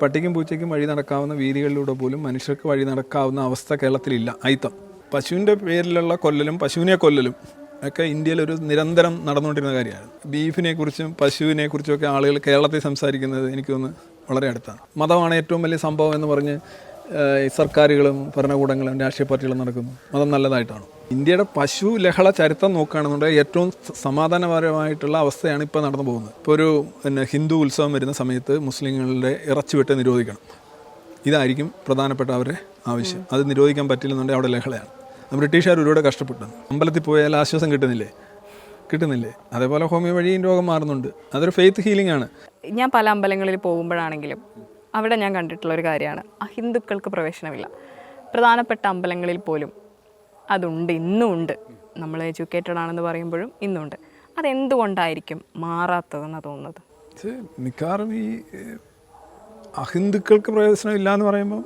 പട്ടിക്കും പൂച്ചയ്ക്കും വഴി നടക്കാവുന്ന വീതികളിലൂടെ പോലും മനുഷ്യർക്ക് വഴി നടക്കാവുന്ന അവസ്ഥ കേരളത്തിലില്ല. അയിത്തം പശുവിൻ്റെ പേരിലുള്ള കൊല്ലലും പശുവിനെ കൊല്ലലും ഒക്കെ ഇന്ത്യയിൽ ഒരു നിരന്തരം നടന്നുകൊണ്ടിരുന്ന കാര്യമാണ്. ബീഫിനെ കുറിച്ചും പശുവിനെ കുറിച്ചുമൊക്കെ ആളുകൾ കേരളത്തിൽ സംസാരിക്കുന്നത് എനിക്ക് തോന്നുന്നു വളരെ അടുത്താണ്. മതമാണ് ഏറ്റവും വലിയ സംഭവം എന്ന് പറഞ്ഞ് സർക്കാരുകളും ഭരണകൂടങ്ങളും രാഷ്ട്രീയ പാർട്ടികളും നടക്കുന്നു. മതം നല്ലതായിട്ടാണ്. ഇന്ത്യയുടെ പശു ലഹള ചരിത്രം നോക്കുകയാണെന്നുണ്ടെങ്കിൽ ഏറ്റവും സമാധാനപരമായിട്ടുള്ള അവസ്ഥയാണ് ഇപ്പോൾ നടന്നു പോകുന്നത്. ഇപ്പോൾ ഒരു ഹിന്ദു ഉത്സവം വരുന്ന സമയത്ത് മുസ്ലിങ്ങളുടെ ഇറച്ചിവെട്ട് നിരോധിക്കണം. ഇതായിരിക്കും പ്രധാനപ്പെട്ട അവരുടെ ആവശ്യം. അത് നിരോധിക്കാൻ പറ്റില്ലെന്നുണ്ടെങ്കിൽ അവിടെ ലഹളയാണ്. ബ്രിട്ടീഷുകാർ ഒരുപാട് കഷ്ടപ്പെട്ടു. അമ്പലത്തിൽ പോയാൽ ആശ്വാസം കിട്ടുന്നില്ലേ? അതേപോലെ ഹോമിയോ വഴിയും രോഗം മാറുന്നുണ്ട്. അതൊരു ഫെയ്ത്ത് ഹീലിംഗ് ആണ്. ഞാൻ പല അമ്പലങ്ങളിൽ പോകുമ്പോഴാണെങ്കിലും അവിടെ ഞാൻ കണ്ടിട്ടുള്ള ഒരു കാര്യമാണ്, അഹിന്ദുക്കൾക്ക് പ്രവേശനമില്ല. പ്രധാനപ്പെട്ട അമ്പലങ്ങളിൽ പോലും അതുണ്ട്, ഇന്നും ഉണ്ട്. നമ്മൾ എഡ്യൂക്കേറ്റഡ് ആണെന്ന് പറയുമ്പോഴും ഇന്നുണ്ട്. അതെന്തുകൊണ്ടായിരിക്കും മാറാത്തതെന്ന് തോന്നുന്നത്? മിക്കവാറും ഈ അഹിന്ദുക്കൾക്ക് പ്രവേശനം ഇല്ല എന്ന് പറയുമ്പോൾ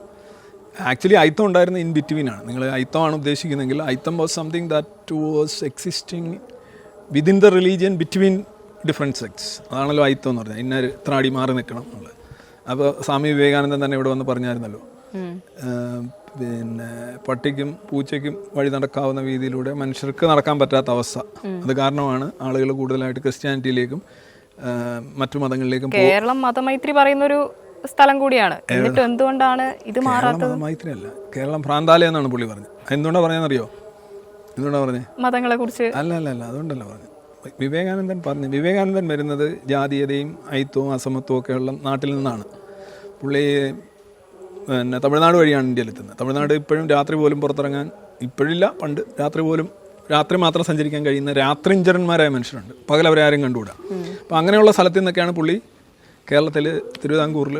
ആക്ച്വലി അയിത്തം ഉണ്ടായിരുന്ന ഇൻ ബിറ്റ്വീനാണ്. നിങ്ങൾ അയിത്തമാണ് ഉദ്ദേശിക്കുന്നെങ്കിൽ അയിത്തം was something that was existing within the religion between different sects. അതാണല്ലോ അയിത്തം എന്ന് പറഞ്ഞാൽ. ഇന്നൊരു ത്രാടി മാറി നിൽക്കണം എന്നുള്ളത്. അപ്പോൾ സ്വാമി വിവേകാനന്ദൻ തന്നെ ഇവിടെ വന്ന് പറഞ്ഞായിരുന്നല്ലോ, പിന്നെ പട്ടിക്കും പൂച്ചയ്ക്കും വഴി നടക്കാവുന്ന രീതിയിലൂടെ മനുഷ്യർക്ക് നടക്കാൻ പറ്റാത്ത അവസ്ഥ. അത് കാരണമാണ് ആളുകൾ കൂടുതലായിട്ട് ക്രിസ്ത്യാനിറ്റിയിലേക്കും മറ്റു മതങ്ങളിലേക്കും. കേരളം മതമൈത്രി പറയുന്നൊരു സ്ഥലം കൂടിയാണ്. എന്നിട്ട് എന്തുകൊണ്ടാണ് ഇത് മാറാത്തത്? മതമൈത്രി അല്ല, കേരളം ഭ്രാന്താലയം എന്നാണ് പുള്ളി പറഞ്ഞത്. എന്തുകൊണ്ടാണ് പറഞ്ഞതെന്നറിയോ? എന്തുകൊണ്ടാണ് പറഞ്ഞത്? മതങ്ങളെ കുറിച്ച് അല്ല, അതുകൊണ്ടല്ല പറഞ്ഞത്. വിവേകാനന്ദൻ വരുന്നത് ജാതീയതയും അയിത്തവും അസമത്വവും ഒക്കെയുള്ള നാട്ടിൽ നിന്നാണ്. പുള്ളി പിന്നെ തമിഴ്നാട് വഴിയാണ് ഇന്ത്യയിലെത്തുന്നത്. തമിഴ്നാട് ഇപ്പോഴും രാത്രി പോലും പുറത്തിറങ്ങാൻ, ഇപ്പോഴില്ല, പണ്ട് രാത്രി മാത്രം സഞ്ചരിക്കാൻ കഴിയുന്ന രാത്രിഞ്ചരന്മാരായ മനുഷ്യരുണ്ട്. പകൽ അവരാരും കണ്ടുകൂടാ. അപ്പോൾ അങ്ങനെയുള്ള സ്ഥലത്തു നിന്നൊക്കെയാണ് പുള്ളി കേരളത്തിൽ തിരുവിതാംകൂറിൽ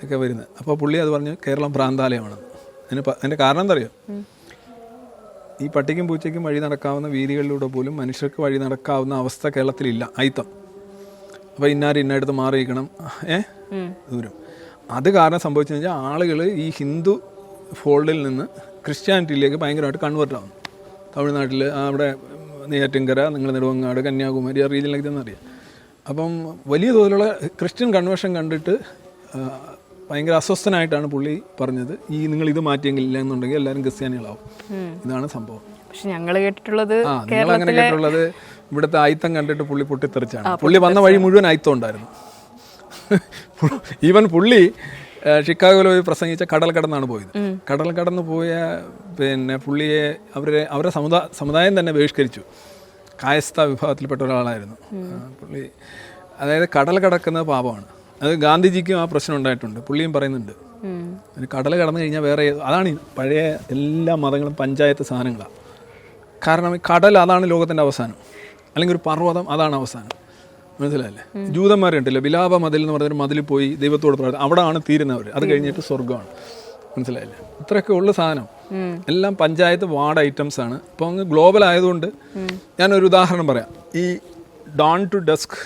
ഒക്കെ വരുന്നത്. അപ്പോൾ പുള്ളി അത് പറഞ്ഞ് കേരളം ഭ്രാന്താലയമാണെന്ന്. അതിൻ്റെ കാരണം എന്താ അറിയോ? ഈ പട്ടിക്കും പൂച്ചയ്ക്കും വഴി നടക്കാവുന്ന വീതികളിലൂടെ പോലും മനുഷ്യർക്ക് വഴി നടക്കാവുന്ന അവസ്ഥ കേരളത്തിലില്ല. അയിത്തം. അപ്പോൾ ഇന്നടുത്ത് മാറിയിരിക്കണം ദൂരം. അത് കാരണം സംഭവിച്ചെന്ന് വെച്ചാൽ ആളുകൾ ഈ ഹിന്ദു ഫോൾഡിൽ നിന്ന് ക്രിസ്ത്യാനിറ്റിയിലേക്ക് ഭയങ്കരമായിട്ട് കൺവേർട്ട് ആവുന്നു. തമിഴ്നാട്ടിൽ അവിടെ നെയ്യാറ്റിൻകര, നിങ്ങൾ നെടുമങ്ങാട്, കന്യാകുമാരി ആ റീജിയനിലേക്ക് ചെന്നറിയാം. അപ്പം വലിയ തോതിലുള്ള ക്രിസ്ത്യൻ കൺവേർഷൻ കണ്ടിട്ട് ഭയങ്കര അസ്വസ്ഥനായിട്ടാണ് പുള്ളി പറഞ്ഞത്, നിങ്ങൾ ഇത് മാറ്റിയെങ്കിലില്ല എന്നുണ്ടെങ്കിൽ എല്ലാവരും ക്രിസ്ത്യാനികളാവും. ഇതാണ് സംഭവം. പക്ഷെ ഞങ്ങൾ കേട്ടിട്ടുള്ളത്, നിങ്ങളങ്ങനെ കേട്ടിട്ടുള്ളത് ഇവിടുത്തെ ആയിത്തം കണ്ടിട്ട് പുള്ളി പൊട്ടിത്തെറിച്ചാണ്. പുള്ളി വന്ന വഴി മുഴുവൻ ആയിത്തം ഉണ്ടായിരുന്നു. ഈവൻ പുള്ളി ഷിക്കാഗോയിൽ പോയി പ്രസംഗിച്ച കടൽ കടന്നാണ് പോയത്. കടൽ കടന്ന് പോയ പിന്നെ പുള്ളിയെ അവരുടെ സമുദായം തന്നെ ബഹിഷ്കരിച്ചു. കായസ്ഥ വിഭാഗത്തിൽപ്പെട്ട ഒരാളായിരുന്നു പുള്ളി. അതായത് കടൽ കടക്കുന്നത് പാപമാണ്. അത് ഗാന്ധിജിക്കും ആ പ്രശ്നം ഉണ്ടായിട്ടുണ്ട്. പുള്ളിയും പറയുന്നുണ്ട്, കടൽ കടന്നു കഴിഞ്ഞാൽ വേറെ അതാണ് പഴയ എല്ലാ മതങ്ങളും പഞ്ചായത്ത് സാധനങ്ങളാണ്. കാരണം കടൽ അതാണ് ലോകത്തിൻ്റെ അവസാനം, അല്ലെങ്കിൽ ഒരു പർവ്വതം അതാണ് അവസാനം. മനസ്സിലായില്ലേ? ജൂതന്മാരുണ്ടല്ലോ, വിലാപ മതിൽ എന്ന് പറഞ്ഞൊരു മതിൽ പോയി ദൈവത്തോട് പ്രാർത്ഥന, അവിടെയാണ് തീരുന്നവർ. അത് കഴിഞ്ഞിട്ട് സ്വർഗ്ഗമാണ്. മനസ്സിലായില്ലേ? ഇത്രയൊക്കെ ഉള്ള സാധനം എല്ലാം പഞ്ചായത്ത് വാർഡ് ഐറ്റംസ് ആണ്. ഇപ്പോൾ അങ്ങ് ഗ്ലോബൽ ആയതുകൊണ്ട് ഞാനൊരു ഉദാഹരണം പറയാം. ഈ ഡോൺ ടു ഡസ്ക്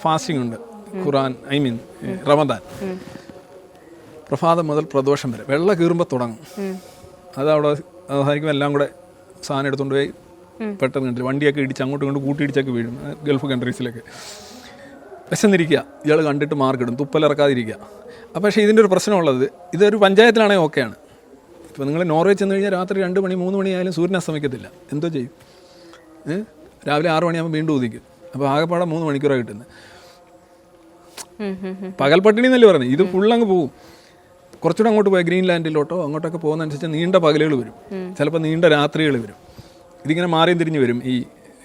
ഫാസ്റ്റിംഗ് ഉണ്ട് ഖുറാൻ, റമദാൻ. പ്രഭാതം മുതൽ പ്രദോഷം വരെ വെള്ളം കീറുമ്പോൾ തുടങ്ങും. അതവിടെ അതായിരിക്കും എല്ലാം കൂടെ സാധനം എടുത്തുകൊണ്ട് പോയി പെട്ടെന്ന് കണ്ടില്ല, വണ്ടിയൊക്കെ ഇടിച്ച് അങ്ങോട്ടും ഇങ്ങോട്ട് കൂട്ടിയിടിച്ചൊക്കെ വീഴും. ഗൾഫ് കൺട്രീസിലൊക്കെ വിശന്നിരിക്കുക, ഇയാൾ കണ്ടിട്ട് മാർക്കിടും, തുപ്പലിറക്കാതിരിക്കുക. പക്ഷേ ഇതിൻ്റെ ഒരു പ്രശ്നമുള്ളത്, ഇതൊരു പഞ്ചായത്തിലാണെങ്കിൽ ഓക്കെയാണ്. ഇപ്പോൾ നിങ്ങൾ നോർവേ ചെന്ന് കഴിഞ്ഞാൽ രാത്രി 2 മണി 3 മണി ആയാലും സൂര്യൻ അസ്തമിക്കത്തില്ല. എന്തോ ചെയ്യും? രാവിലെ 6 മണിയാകുമ്പോൾ വീണ്ടും ഉദിക്കും. അപ്പോൾ ആകെപ്പാടെ 3 മണിക്കൂറാണ് കിട്ടുന്നത്. പകൽ പട്ടിണി എന്നല്ലേ പറഞ്ഞത്. ഇത് ഫുള്ളങ്ങ് പോകും. കുറച്ചുകൂടെ അങ്ങോട്ട് പോയാൽ ഗ്രീൻലാൻഡിലോട്ടോ അങ്ങോട്ടൊക്കെ പോകുന്നതനുസരിച്ച് നീണ്ട പകലുകൾ വരും, ചിലപ്പോൾ നീണ്ട രാത്രികൾ വരും. ഇതിങ്ങനെ മാറിയും തിരിഞ്ഞ് വരും.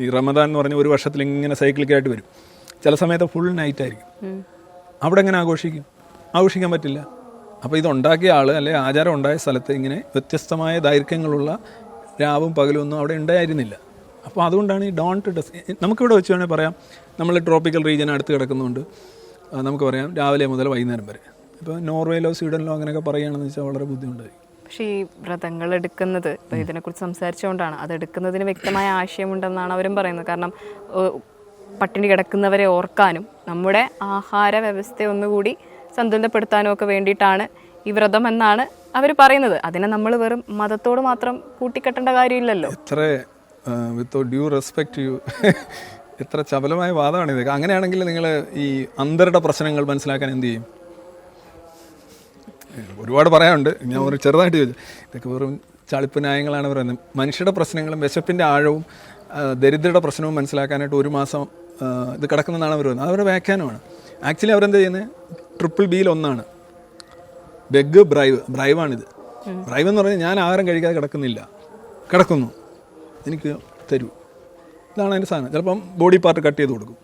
ഈ റമദാൻ എന്ന് പറഞ്ഞ ഒരു വർഷത്തിൽ ഇങ്ങനെ സൈക്ലിക്കായിട്ട് വരും. ചില സമയത്ത് ഫുൾ നൈറ്റ് ആയിരിക്കും. അവിടെ എങ്ങനെ ആഘോഷിക്കാൻ പറ്റില്ല. അപ്പോൾ ഇതുണ്ടാക്കിയ ആൾ അല്ലെങ്കിൽ ആചാരം ഉണ്ടായ സ്ഥലത്ത് ഇങ്ങനെ വ്യത്യസ്തമായ ദൈർഘ്യങ്ങളുള്ള രാവും പകലും ഒന്നും അവിടെ ഉണ്ടായിരുന്നില്ല. അപ്പോൾ അതുകൊണ്ടാണ് ഈ ഡോൺ ടു ഡസ്ക്. നമുക്കിവിടെ വെച്ച് വേണമെങ്കിൽ പറയാം, നമ്മൾ ട്രോപ്പിക്കൽ റീജിയൻ അടുത്ത് കിടക്കുന്നതുകൊണ്ട് നമുക്ക് പറയാം രാവിലെ മുതൽ വൈകുന്നേരം വരെ. ഇപ്പോൾ നോർവേയിലോ സ്വീഡനിലോ അങ്ങനെയൊക്കെ പറയുകയാണെന്ന് വെച്ചാൽ വളരെ ബുദ്ധിമുട്ടായിരിക്കും. പക്ഷേ ഈ വ്രതങ്ങൾ എടുക്കുന്നത്, ഇപ്പോൾ ഇതിനെക്കുറിച്ച് സംസാരിച്ചുകൊണ്ടാണ്, അതെടുക്കുന്നതിന് വ്യക്തമായ ആശയമുണ്ടെന്നാണ് അവരും പറയുന്നത്. കാരണം പട്ടിണി കിടക്കുന്നവരെ ഓർക്കാനും നമ്മുടെ ആഹാര വ്യവസ്ഥയെ ഒന്നുകൂടി സന്തുലിതപ്പെടുത്താനും ഒക്കെ വേണ്ടിയിട്ടാണ് ഈ വ്രതം എന്നാണ് അവർ പറയുന്നത്. അതിനെ നമ്മൾ വെറും മതത്തോട് മാത്രം കൂട്ടിക്കെട്ടേണ്ട കാര്യമില്ലല്ലോ. എത്ര വിത്ത് ഡ്യൂ റെസ്പെക്ട് യു എത്ര ചപലമായ വാദമാണിത്. അങ്ങനെയാണെങ്കിൽ നിങ്ങൾ ഈ അന്തരുടെ പ്രശ്നങ്ങൾ മനസ്സിലാക്കാൻ എന്ത് ചെയ്യും? ഒരുപാട് പറയാനുണ്ട്. ഞാൻ ഒരു ചെറുതായിട്ട് ചോദിച്ചു, ഇതൊക്കെ വെറും ചളിപ്പ് ന്യായങ്ങളാണ് പറയുന്നത്. മനുഷ്യരുടെ പ്രശ്നങ്ങളും വിശപ്പിൻ്റെ ആഴവും ദരിദ്രയുടെ പ്രശ്നവും മനസ്സിലാക്കാനായിട്ട് 1 മാസം ഇത് കിടക്കുന്നതാണ് അവർ പറയുന്നത്. അവരുടെ വ്യാഖ്യാനമാണ്. ആക്ച്വലി അവരെന്താ ചെയ്യുന്നത്? ട്രിപ്പിൾ ബിയിൽ ഒന്നാണ് ബെഗ് ബ്രൈവാണിത്. ബ്രൈവ് എന്ന് പറഞ്ഞാൽ ഞാൻ ആഹാരം കഴിക്കാതെ കിടക്കുന്നു, എനിക്ക് തരൂ, ഇതാണ് അതിൻ്റെ സാധനം. ചിലപ്പം ബോഡി പാർട്ട് കട്ട് ചെയ്ത് കൊടുക്കും,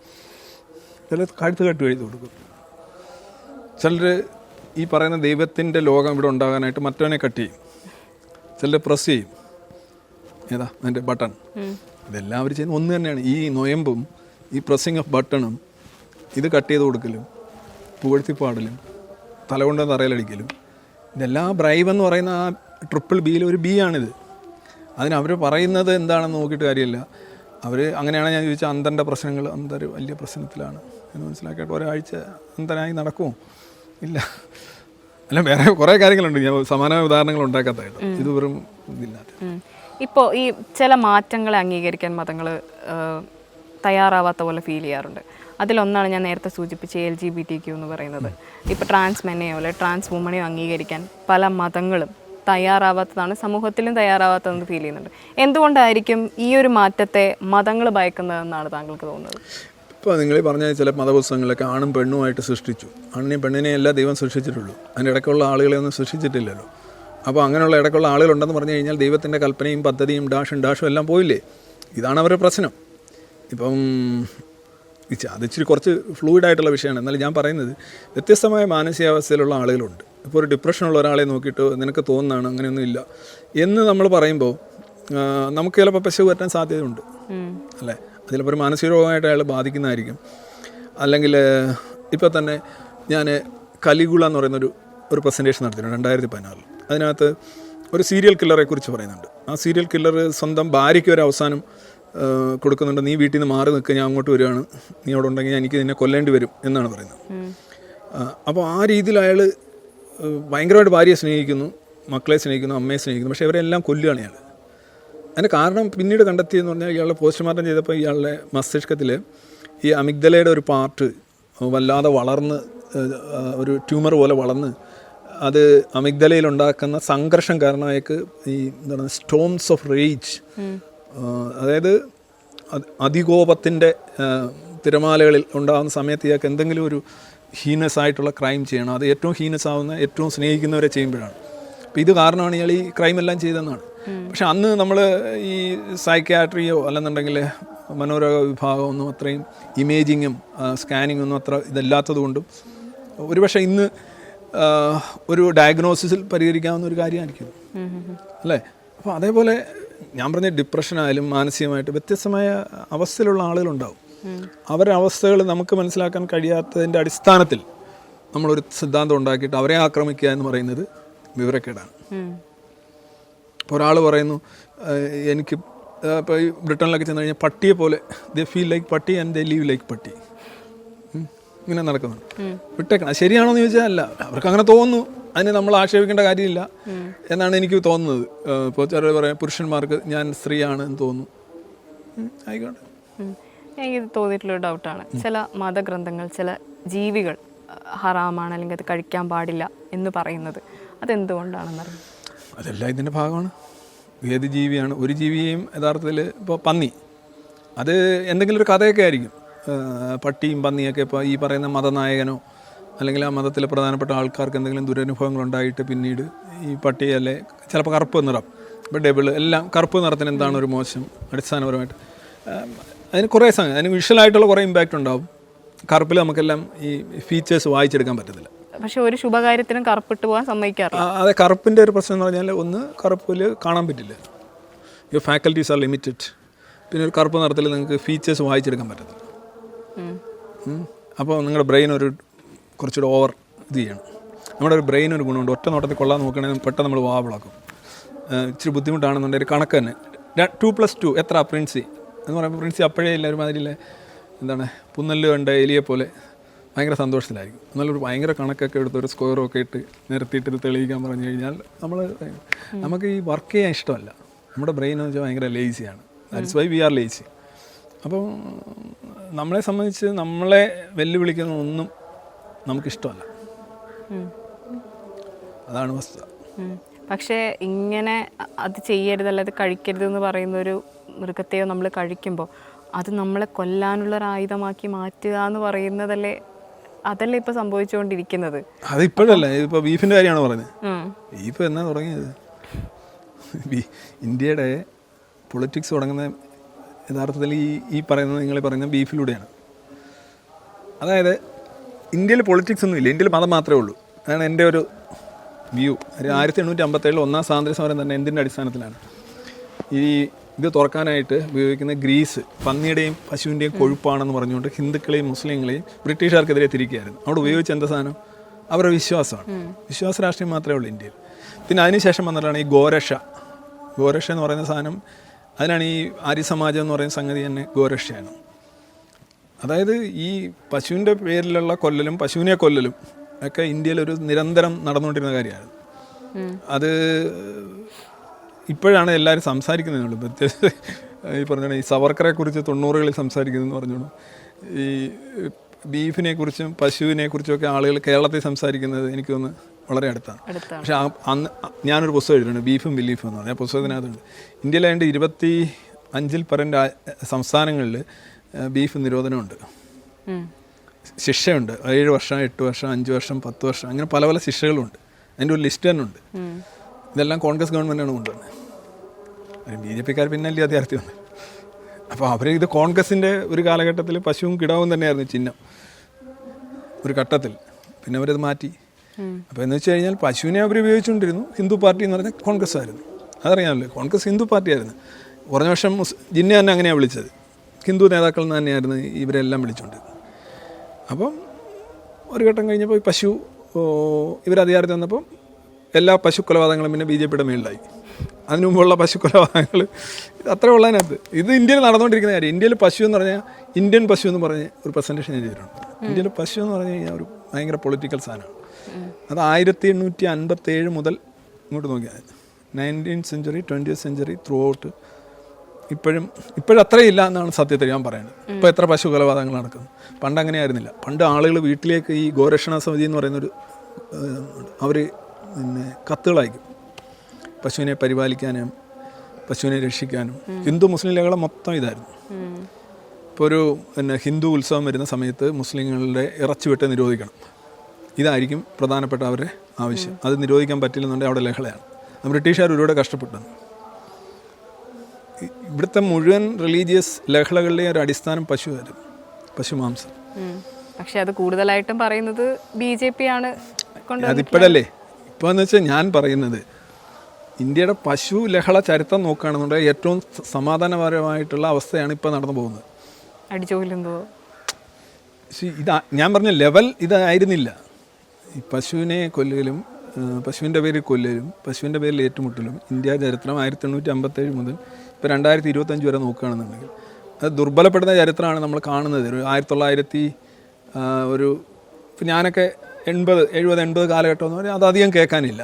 ചിലർ കഴുത്ത് കട്ട് ചെയ്ത് കൊടുക്കും, ചിലർ ഈ പറയുന്ന ദൈവത്തിൻ്റെ ലോകം ഇവിടെ ഉണ്ടാകാനായിട്ട് മറ്റവനെ കട്ട് ചെയ്യും, ചിലർ പ്രസ് ചെയ്യും, ഏതാ അതിൻ്റെ ബട്ടൺ. ഇതെല്ലാം അവർ ചെയ്യുന്ന ഒന്ന് തന്നെയാണ്. ഈ നൊയമ്പും ഈ പ്രസ്സിങ് ഓഫ് ബട്ടണും ഇത് കട്ട് ചെയ്ത് കൊടുക്കലും പുകഴ്ത്തിപ്പാടലും തലകൊണ്ട് തറയിലടിക്കലും ഇതെല്ലാം ബ്രൈവ് എന്ന് പറയുന്ന ആ ട്രിപ്പിൾ ബിയിൽ ഒരു ബി ആണിത്. അവർ പറയുന്നത് എന്താണെന്ന് നോക്കിയിട്ട് കാര്യമില്ല. അവർ അങ്ങനെയാണ് ഞാൻ ചോദിച്ചാൽ അന്തൻ്റെ പ്രശ്നങ്ങൾ, അന്തർ വലിയ പ്രശ്നത്തിലാണ് എന്ന് മനസ്സിലാക്കിയിട്ട് ഒരാഴ്ച അന്തനായി നടക്കുമോ? ഇല്ല. അല്ല, വേറെ കുറേ കാര്യങ്ങളുണ്ട്, ഞാൻ സമാനമായ ഉദാഹരണങ്ങൾ ഉണ്ടാക്കാത്തതായിട്ട്. ഇത് വെറും ഇതില്ലാത്ത. ഇപ്പോൾ ഈ ചില മാറ്റങ്ങളെ അംഗീകരിക്കാൻ മതങ്ങൾ തയ്യാറാവാത്ത പോലെ ഫീൽ ചെയ്യാറുണ്ട്. അതിലൊന്നാണ് ഞാൻ നേരത്തെ സൂചിപ്പിച്ച LGBTQ എന്ന് പറയുന്നത്. ഇപ്പോൾ ട്രാൻസ് മെന്നെയോ അല്ലെ ട്രാൻസ് വുമണെയോ അംഗീകരിക്കാൻ പല മതങ്ങളും തയ്യാറാവാത്തതാണ്, സമൂഹത്തിലും തയ്യാറാവാത്തതെന്ന് ഫീൽ ചെയ്യുന്നുണ്ട്. എന്തുകൊണ്ടായിരിക്കും ഈ ഒരു മാറ്റത്തെ മതങ്ങൾ ഭയക്കുന്നതെന്നാണ് താങ്കൾക്ക് തോന്നുന്നത്? ഇപ്പോൾ നിങ്ങൾ പറഞ്ഞ ചില മതപുസ്തകങ്ങളൊക്കെ ആണും പെണ്ണുമായിട്ട് സൃഷ്ടിച്ചു. ആണിനെയും പെണ്ണിനെയും എല്ലാം ദൈവം സൃഷ്ടിച്ചിട്ടുള്ളൂ, അതിൻ്റെ ഇടയ്ക്കുള്ള ആളുകളെ ഒന്നും സൃഷ്ടിച്ചിട്ടില്ലല്ലോ. അപ്പോൾ അങ്ങനെയുള്ള ഇടയ്ക്കുള്ള ആളുകളുണ്ടെന്ന് പറഞ്ഞു കഴിഞ്ഞാൽ ദൈവത്തിൻ്റെ കൽപ്പനയും പദ്ധതിയും ഡാഷും എല്ലാം പോയില്ലേ? ഇതാണ് അവരുടെ പ്രശ്നം. ഇപ്പം അത് ഇച്ചിരി കുറച്ച് ഫ്ലൂയിഡായിട്ടുള്ള വിഷയമാണ്. എന്നാലും ഞാൻ പറയുന്നത് വ്യത്യസ്തമായ മാനസികാവസ്ഥയിലുള്ള ആളുകളുണ്ട്. ഇപ്പോൾ ഒരു ഡിപ്രഷനുള്ള ഒരാളെ നോക്കിയിട്ട് നിനക്ക് തോന്നുന്നതാണ് അങ്ങനെയൊന്നും ഇല്ല എന്ന് നമ്മൾ പറയുമ്പോൾ നമുക്ക് ചിലപ്പോൾ പശു പറ്റാൻ സാധ്യതയുണ്ട് അല്ലേ? അതിലിപ്പോൾ ഒരു മാനസിക രോഗമായിട്ട് അയാൾ ബാധിക്കുന്നതായിരിക്കും. അല്ലെങ്കിൽ ഇപ്പോൾ തന്നെ ഞാൻ കലിഗുള എന്ന് പറയുന്നൊരു പ്രസൻറ്റേഷൻ നടത്തിയിട്ടുണ്ട് 2014. അതിനകത്ത് ഒരു സീരിയൽ കില്ലറെ കുറിച്ച് പറയുന്നുണ്ട്. ആ സീരിയൽ കില്ലർ സ്വന്തം ഭാര്യയ്ക്ക് ഒരു അവസാനം കൊടുക്കുന്നുണ്ട്, നീ വീട്ടിൽ നിന്ന് മാറി നിൽക്കുക, ഞാൻ അങ്ങോട്ട് വരികയാണ്, നീ അവിടെ ഉണ്ടെങ്കിൽ എനിക്ക് നിന്നെ കൊല്ലേണ്ടി വരും എന്നാണ് പറയുന്നത്. അപ്പോൾ ആ രീതിയിൽ അയാൾ ഭയങ്കരമായിട്ട് ഭാര്യയെ സ്നേഹിക്കുന്നു, മക്കളെ സ്നേഹിക്കുന്നു, അമ്മയെ സ്നേഹിക്കുന്നു, പക്ഷേ ഇവരെല്ലാം കൊല്ലുകയാണ് ഇയാൾ. അതിൻ്റെ കാരണം പിന്നീട് കണ്ടെത്തിയെന്ന് പറഞ്ഞാൽ ഇയാളുടെ പോസ്റ്റ്മോർട്ടം ചെയ്തപ്പോൾ ഇയാളുടെ മസ്തിഷ്കത്തിൽ ഈ അമിഗ്ദലയുടെ ഒരു പാർട്ട് വല്ലാതെ വളർന്ന് ഒരു ട്യൂമർ പോലെ വളർന്ന് അത് അമിഗ്ദലയിൽ ഉണ്ടാക്കുന്ന സംഘർഷം കാരണമായേക്ക് ഈ എന്താണ് സ്റ്റോംസ് ഓഫ് റേജ്, അതായത് അതികോപത്തിൻ്റെ തിരമാലകളിൽ ഉണ്ടാകുന്ന സമയത്ത് ഇയാൾക്ക് എന്തെങ്കിലും ഒരു ഹീനസ് ആയിട്ടുള്ള ക്രൈം ചെയ്യണം. അത് ഏറ്റവും ഹീനസ് ആവുന്ന ഏറ്റവും സ്നേഹിക്കുന്നവരെ ചെയ്യുമ്പോഴാണ്. അപ്പോൾ ഇത് കാരണമാണ് ഇയാൾ ഈ ക്രൈം എല്ലാം ചെയ്തതെന്നാണ്. പക്ഷെ അന്ന് നമ്മൾ ഈ സൈക്യാട്രിയോ അല്ലെന്നുണ്ടെങ്കിൽ മനോരോഗ വിഭാഗമൊന്നും അത്രയും ഇമേജിങ്ങും സ്കാനിങ്ങും ഒന്നും അത്ര ഇതല്ലാത്തത് കൊണ്ടും ഒരുപക്ഷെ ഇന്ന് ഒരു ഡയഗ്നോസിസിൽ പരിഹരിക്കാവുന്ന ഒരു കാര്യമായിരിക്കും അല്ലേ? അപ്പോൾ അതേപോലെ ഞാൻ പറഞ്ഞ ഡിപ്രഷനായാലും മാനസികമായിട്ട് വ്യത്യസ്തമായ അവസ്ഥയിലുള്ള ആളുകളുണ്ടാവും. അവരുടെ അവസ്ഥകൾ നമുക്ക് മനസ്സിലാക്കാൻ കഴിയാത്തതിൻ്റെ അടിസ്ഥാനത്തിൽ നമ്മളൊരു സിദ്ധാന്തം ഉണ്ടാക്കിയിട്ട് അവരെ ആക്രമിക്കുക എന്ന് പറയുന്നത് വിവരക്കേടാണ്. ഇപ്പോൾ ഒരാൾ പറയുന്നു എനിക്ക് ഇപ്പോൾ ഈ ബ്രിട്ടനിലൊക്കെ ചെന്ന് കഴിഞ്ഞാൽ പട്ടിയെ പോലെ ദേ ഫീൽ ലൈക്ക് പട്ടി ആൻഡ് ദേ ലീവ് ലൈക്ക് പട്ടി, ഇങ്ങനെ നടക്കുന്നുണ്ട്. വിട്ടേക്കണം. ശരിയാണോ എന്ന് ചോദിച്ചാൽ അല്ല, അവർക്ക് അങ്ങനെ തോന്നുന്നു, അതിന് നമ്മൾ ആക്ഷേപിക്കേണ്ട കാര്യമില്ല എന്നാണ് എനിക്ക് തോന്നുന്നത്. ഇപ്പോൾ ചിലർ പറയാം പുരുഷന്മാർക്ക് ഞാൻ സ്ത്രീയാണ് എന്ന് തോന്നുന്നു, ആയിക്കോട്ടെ. എനിക്ക് തോന്നിയിട്ടുള്ളൊരു ഡൗട്ടാണ്, ചില മതഗ്രന്ഥങ്ങൾ ചില ജീവികൾ ഹറാമാണ് അല്ലെങ്കിൽ അത് കഴിക്കാൻ പാടില്ല എന്ന് പറയുന്നത് അതെന്തുകൊണ്ടാണെന്നറിയാം? അതെല്ലാം ഇതിൻ്റെ ഭാഗമാണ്. ഏത് ജീവിയാണ്? ഒരു ജീവിയെയും യഥാർത്ഥത്തിൽ ഇപ്പോൾ പന്നി, അത് എന്തെങ്കിലും ഒരു കഥയൊക്കെ ആയിരിക്കും. പട്ടിയും പന്നിയൊക്കെ ഇപ്പോൾ ഈ പറയുന്ന മതനായകനോ അല്ലെങ്കിൽ ആ മതത്തിലെ പ്രധാനപ്പെട്ട ആൾക്കാർക്ക് എന്തെങ്കിലും ദുരനുഭവങ്ങൾ ഉണ്ടായിട്ട് പിന്നീട് ഈ പട്ടിയല്ലേ ചിലപ്പോൾ കറുപ്പ് നിറം, ഇപ്പോൾ ഡബിള് എല്ലാം കറുപ്പ് നിറത്തിന് എന്താണ് ഒരു മോശം അടിസ്ഥാനപരമായിട്ട് അതിന് കുറേ സമയം അതിന് വിഷ്വലായിട്ടുള്ള കുറേ ഇമ്പാക്റ്റ് ഉണ്ടാവും. കറുപ്പിൽ നമുക്കെല്ലാം ഈ ഫീച്ചേഴ്സ് വായിച്ചെടുക്കാൻ പറ്റത്തില്ല. പക്ഷേ ഒരു ശുഭകാര്യത്തിനും കറുപ്പിട്ട് പോകാൻ സമ്മതിക്കാറില്ല. അതെ, കറുപ്പിൻ്റെ ഒരു പ്രശ്നം എന്ന് പറഞ്ഞാൽ ഒന്ന് കറുപ്പിൽ കാണാൻ പറ്റില്ല, യുവർ ഫാക്കൽറ്റീസ് ആർ ലിമിറ്റഡ്. പിന്നെ ഒരു കറുപ്പ് നിറത്തിൽ നിങ്ങൾക്ക് ഫീച്ചേഴ്സ് വായിച്ചെടുക്കാൻ പറ്റത്തില്ല. അപ്പോൾ നിങ്ങളുടെ ബ്രെയിൻ ഒരു കുറച്ചുകൂടെ ഓവർ ഇത് ചെയ്യണം. നമ്മുടെ ഒരു ബ്രെയിൻ ഒരു ഗുണമുണ്ട്, ഒറ്റ നോട്ടത്തിൽ കൊള്ളാൻ നോക്കണമെങ്കിൽ പെട്ടെന്ന് നമ്മൾ വാവിളാക്കും. ഇച്ചിരി ബുദ്ധിമുട്ടാണെന്നുണ്ടെങ്കിൽ കണക്ക് തന്നെ 2+2 എത്ര പ്രിൻസി എന്ന് പറയുമ്പോൾ പ്രിൻസി അപ്പോഴേ ഇല്ല ഒരുമാതിരിയില്ല എന്താണ് പുന്നല് കണ്ട എലിയെ പോലെ ഭയങ്കര സന്തോഷത്തിലായിരിക്കും. എന്നാലൊരു ഭയങ്കര കണക്കൊക്കെ എടുത്ത് ഒരു സ്ക്വയറൊക്കെ ഇട്ട് നിരത്തിയിട്ട് ഇത് തെളിയിക്കാൻ പറഞ്ഞു കഴിഞ്ഞാൽ നമുക്ക് ഈ വർക്ക് ചെയ്യാൻ ഇഷ്ടമല്ല. നമ്മുടെ ബ്രെയിൻ എന്ന് വെച്ചാൽ ഭയങ്കര ലേസിയാണ്. That's why we are lazy. അപ്പോൾ നമ്മളെ സംബന്ധിച്ച് നമ്മളെ വെല്ലുവിളിക്കുന്ന ഒന്നും നമുക്കിഷ്ടമല്ല. അതാണ് വസ്തുത. പക്ഷേ ഇങ്ങനെ അത് ചെയ്യരുത്, അല്ലാതെ കഴിക്കരുത് എന്ന് പറയുന്ന ഒരു മൃഗത്തെയോ നമ്മൾ കഴിക്കുമ്പോൾ അത് നമ്മളെ കൊല്ലാനുള്ളൊരായുധമാക്കി മാറ്റുക എന്ന് പറയുന്നതല്ലേ, അതല്ലേ ഇപ്പോൾ സംഭവിച്ചുകൊണ്ടിരിക്കുന്നത്. അത് ഇപ്പോഴല്ലേ, ഇപ്പോൾ ബീഫിൻ്റെ കാര്യമാണ് പറഞ്ഞത്. ബീഫ് എന്നാ തുടങ്ങിയത്? ഇന്ത്യയുടെ പൊളിറ്റിക്സ് തുടങ്ങുന്ന യഥാർത്ഥത്തിൽ ഈ പറയുന്നത് നിങ്ങൾ പറയുന്ന ബീഫിലൂടെയാണ്. അതായത് ഇന്ത്യയിൽ പൊളിറ്റിക്സ് ഒന്നും ഇല്ല, ഇന്ത്യയിൽ മതം മാത്രമേ ഉള്ളൂ. അതാണ് എൻ്റെ ഒരു വ്യൂ. 1857 ഒന്നാം സ്വാതന്ത്ര്യ സമരം തന്നെ എന്തിൻ്റെ അടിസ്ഥാനത്തിലാണ്? ഇത് തുറക്കാനായിട്ട് ഉപയോഗിക്കുന്ന ഗ്രീസ് പന്നിയുടെയും പശുവിൻ്റെയും കൊഴുപ്പാണെന്ന് പറഞ്ഞുകൊണ്ട് ഹിന്ദുക്കളെയും മുസ്ലിങ്ങളെയും ബ്രിട്ടീഷുകാർക്കെതിരെ തിരിക്കുകയായിരുന്നു. അവിടെ ഉപയോഗിച്ച എന്താ സാധനം? അവരുടെ വിശ്വാസമാണ്. വിശ്വാസ രാഷ്ട്രീയം മാത്രമേ ഉള്ളൂ ഇന്ത്യയിൽ. പിന്നെ അതിനുശേഷം വന്നിട്ടാണ് ഈ ഗോരക്ഷ എന്ന് പറയുന്ന സാധനം. അതിനാണ് ഈ ആര്യ സമാജം എന്ന് പറയുന്ന സംഗതി തന്നെ ഗോരക്ഷയാണ്. അതായത് ഈ പശുവിൻ്റെ പേരിലുള്ള കൊല്ലലും പശുവിനെ കൊല്ലലും ഒക്കെ ഇന്ത്യയിലൊരു നിരന്തരം നടന്നുകൊണ്ടിരുന്ന കാര്യമാണ്. അത് ഇപ്പോഴാണ് എല്ലാവരും സംസാരിക്കുന്നതിനുള്ളൂ. പ്രത്യേകിച്ച് ഈ പറഞ്ഞ ഈ സവർക്കറെ കുറിച്ച് 90കളിൽ സംസാരിക്കുന്നതെന്ന് പറഞ്ഞോളൂ. ഈ ബീഫിനെ കുറിച്ചും പശുവിനെ കുറിച്ചും ഒക്കെ ആളുകൾ കേരളത്തിൽ സംസാരിക്കുന്നത് എനിക്ക് തോന്നുന്നു വളരെ അടുത്താണ്. പക്ഷെ അന്ന് ഞാനൊരു പുസ്തകം എഴുതിയിട്ടുണ്ട്, ബീഫും ബിലീഫും എന്ന് പറഞ്ഞാൽ. പുസ്തകത്തിനകത്തുണ്ട് ഇന്ത്യയിലായിട്ട് 25 പരം സംസ്ഥാനങ്ങളിൽ ബീഫ് നിരോധനമുണ്ട്, ശിക്ഷയുണ്ട്. 7 വർഷം, 8 വർഷം, 5 വർഷം, 10 വർഷം, അങ്ങനെ പല പല ശിക്ഷകളുണ്ട്. അതിൻ്റെ ഒരു ലിസ്റ്റ് തന്നെ ഉണ്ട്. ഇതെല്ലാം കോൺഗ്രസ് ഗവൺമെൻറ്റാണ് കൊണ്ടുവന്നത്. BJPക്കാർ പിന്നല്ലേ അധികാരത്തിൽ വന്നത്. അപ്പോൾ അവർ ഇത് കോൺഗ്രസിൻ്റെ ഒരു കാലഘട്ടത്തിൽ പശുവും കിടാവും തന്നെയായിരുന്നു ചിഹ്നം ഒരു ഘട്ടത്തിൽ. പിന്നെ അവരത് മാറ്റി. അപ്പോൾ എന്ന് വെച്ച് കഴിഞ്ഞാൽ പശുവിനെ അവർ ഉപയോഗിച്ചുകൊണ്ടിരുന്നു. ഹിന്ദു പാർട്ടി എന്ന് പറഞ്ഞാൽ കോൺഗ്രസ് ആയിരുന്നു, അതറിയാമല്ലോ. കോൺഗ്രസ് ഹിന്ദു പാർട്ടിയായിരുന്നു. കുറഞ്ഞ വർഷം ജിന്ന തന്നെ അങ്ങനെയാണ് വിളിച്ചത്. ഹിന്ദു നേതാക്കൾ തന്നെയായിരുന്നു ഇവരെല്ലാം വിളിച്ചുകൊണ്ടിരുന്നത്. അപ്പം ഒരു ഘട്ടം കഴിഞ്ഞപ്പോൾ ഈ പശു ഇവരധികാരത്തിൽ വന്നപ്പം എല്ലാ പശു കൊലപാതകങ്ങളും പിന്നെ BJPയുടെ മേളിലായി. അതിനു മുമ്പുള്ള പശു കൊലപാതകങ്ങൾ അത്ര ഉള്ളതിനകത്ത് ഇത് ഇന്ത്യയിൽ നടന്നുകൊണ്ടിരിക്കുന്ന കാര്യം. ഇന്ത്യയിൽ പശു എന്ന് പറഞ്ഞാൽ ഇന്ത്യൻ പശു എന്ന് പറഞ്ഞ് ഒരു പ്രസൻറ്റേഷൻ ഞാൻ ചെയ്തിട്ടുണ്ട്. ഇന്ത്യയിൽ പശു എന്ന് പറഞ്ഞു കഴിഞ്ഞാൽ ഒരു ഭയങ്കര പൊളിറ്റിക്കൽ സാധനമാണ്. അത് 1857 മുതൽ ഇങ്ങോട്ട് നോക്കിയാൽ 19th century 20th century through out ഇപ്പോഴും അത്രയില്ല എന്നാണ് സത്യത്തിൽ ഞാൻ പറയുന്നത്. ഇപ്പോൾ എത്ര പശു കൊലപാതകങ്ങൾ നടക്കുന്നു? പണ്ട് അങ്ങനെ ആയിരുന്നില്ല. പണ്ട് ആളുകൾ വീട്ടിലേക്ക് ഈ ഗോരക്ഷണ സമിതി എന്ന് പറയുന്നൊരു അവർ പിന്നെ കത്തുകൾ അയക്കും പശുവിനെ പരിപാലിക്കാനും പശുവിനെ രക്ഷിക്കാനും. ഹിന്ദു മുസ്ലിം ലഹള മൊത്തം ഇതായിരുന്നു. ഇപ്പോൾ ഒരു ഹിന്ദു ഉത്സവം വരുന്ന സമയത്ത് മുസ്ലിങ്ങളുടെ ഇറച്ചിവെട്ട് നിരോധിക്കണം. ഇതായിരിക്കും പ്രധാനപ്പെട്ട അവരുടെ ആവശ്യം. അത് നിരോധിക്കാൻ പറ്റില്ലെന്നുണ്ടെങ്കിൽ അവിടെ ലഹളയാണ്. ബ്രിട്ടീഷുകാർ ഒരുപാട് കഷ്ടപ്പെട്ടത്. ഇവിടുത്തെ മുഴുവൻ റിലീജിയസ് ലഹളകളുടെയും ഒരു അടിസ്ഥാനം പശുവായിരുന്നു, പശുമാംസം. പക്ഷെ അത് കൂടുതലായിട്ടും പറയുന്നത് BJP ആണ്. അതിപ്പോഴല്ലേ. ഇപ്പോൾ എന്ന് വെച്ചാൽ ഞാൻ പറയുന്നത് ഇന്ത്യയുടെ പശു ലഹള ചരിത്രം നോക്കുകയാണെന്നുണ്ടെങ്കിൽ ഏറ്റവും സമാധാനപരമായിട്ടുള്ള അവസ്ഥയാണ് ഇപ്പോൾ നടന്നു പോകുന്നത്. അടിച്ചോലുണ്ടോ ഞാൻ പറഞ്ഞ ലെവൽ ഇതായിരുന്നില്ല. ഈ പശുവിനെ കൊല്ലലും പശുവിൻ്റെ പേരിൽ കൊല്ലലും പശുവിൻ്റെ പേരിൽ ഏറ്റുമുട്ടലും ഇന്ത്യ ചരിത്രം 1857 മുതൽ ഇപ്പോൾ 2025 വരെ നോക്കുകയാണെന്നുണ്ടെങ്കിൽ അത് ദുർബലപ്പെടുന്ന ചരിത്രമാണ് നമ്മൾ കാണുന്നത്. ഒരു 1900 ഇപ്പം ഞാനൊക്കെ 70-80 കാലഘട്ടം എന്ന് പറഞ്ഞാൽ അതധികം കേൾക്കാനില്ല.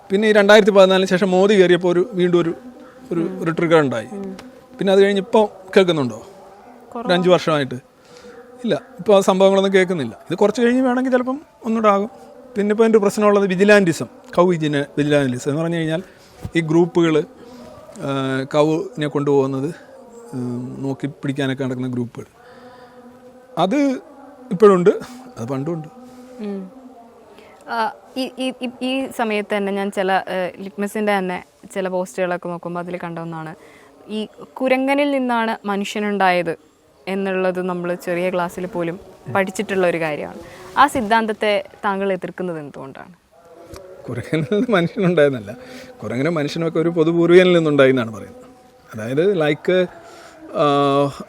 പിന്നെ ഈ 2014 ശേഷം മോദി കയറിയപ്പോൾ വീണ്ടും ഒരു ട്രിഗർ ഉണ്ടായി. പിന്നെ അത് കഴിഞ്ഞ് ഇപ്പോൾ കേൾക്കുന്നുണ്ടോ? 5 വർഷമായിട്ട് ഇല്ല. ഇപ്പോൾ ആ സംഭവങ്ങളൊന്നും കേൾക്കുന്നില്ല. ഇത് കുറച്ച് കഴിഞ്ഞ് വേണമെങ്കിൽ ചിലപ്പം ഒന്നുകൂടാകും. പിന്നെ ഇപ്പോൾ എൻ്റെ പ്രശ്നമുള്ളത് വിജിലാൻറ്റിസം, വിജിലാൻറ്റിസം എന്ന് പറഞ്ഞു കഴിഞ്ഞാൽ ഈ ഗ്രൂപ്പുകൾ കൗവിനെ കൊണ്ടുപോകുന്നത് നോക്കി പിടിക്കാനൊക്കെ നടക്കുന്ന ഗ്രൂപ്പുകൾ, അത് ഇപ്പോഴുണ്ട്, അത് പണ്ടുമുണ്ട്. ഈ സമയത്ത് തന്നെ ഞാൻ ചില ലിറ്റ്മസിൻ്റെ തന്നെ ചില പോസ്റ്റുകളൊക്കെ നോക്കുമ്പോൾ അതിൽ കണ്ടൊന്നാണ് ഈ കുരങ്ങനിൽ നിന്നാണ് മനുഷ്യനുണ്ടായത് എന്നുള്ളത് നമ്മൾ ചെറിയ ക്ലാസ്സിൽ പോലും പഠിച്ചിട്ടുള്ള ഒരു കാര്യമാണ്. ആ സിദ്ധാന്തത്തെ താങ്കൾ എതിർക്കുന്നത് എന്തുകൊണ്ടാണ്? കുരങ്ങനിൽ നിന്ന് മനുഷ്യനുണ്ടായെന്നല്ല, കുരങ്ങനും മനുഷ്യനൊക്കെ ഒരു പൊതുപൂർവ്വനിൽ നിന്നുണ്ടായി എന്നാണ് പറയുന്നത്. അതായത് ലൈക്ക്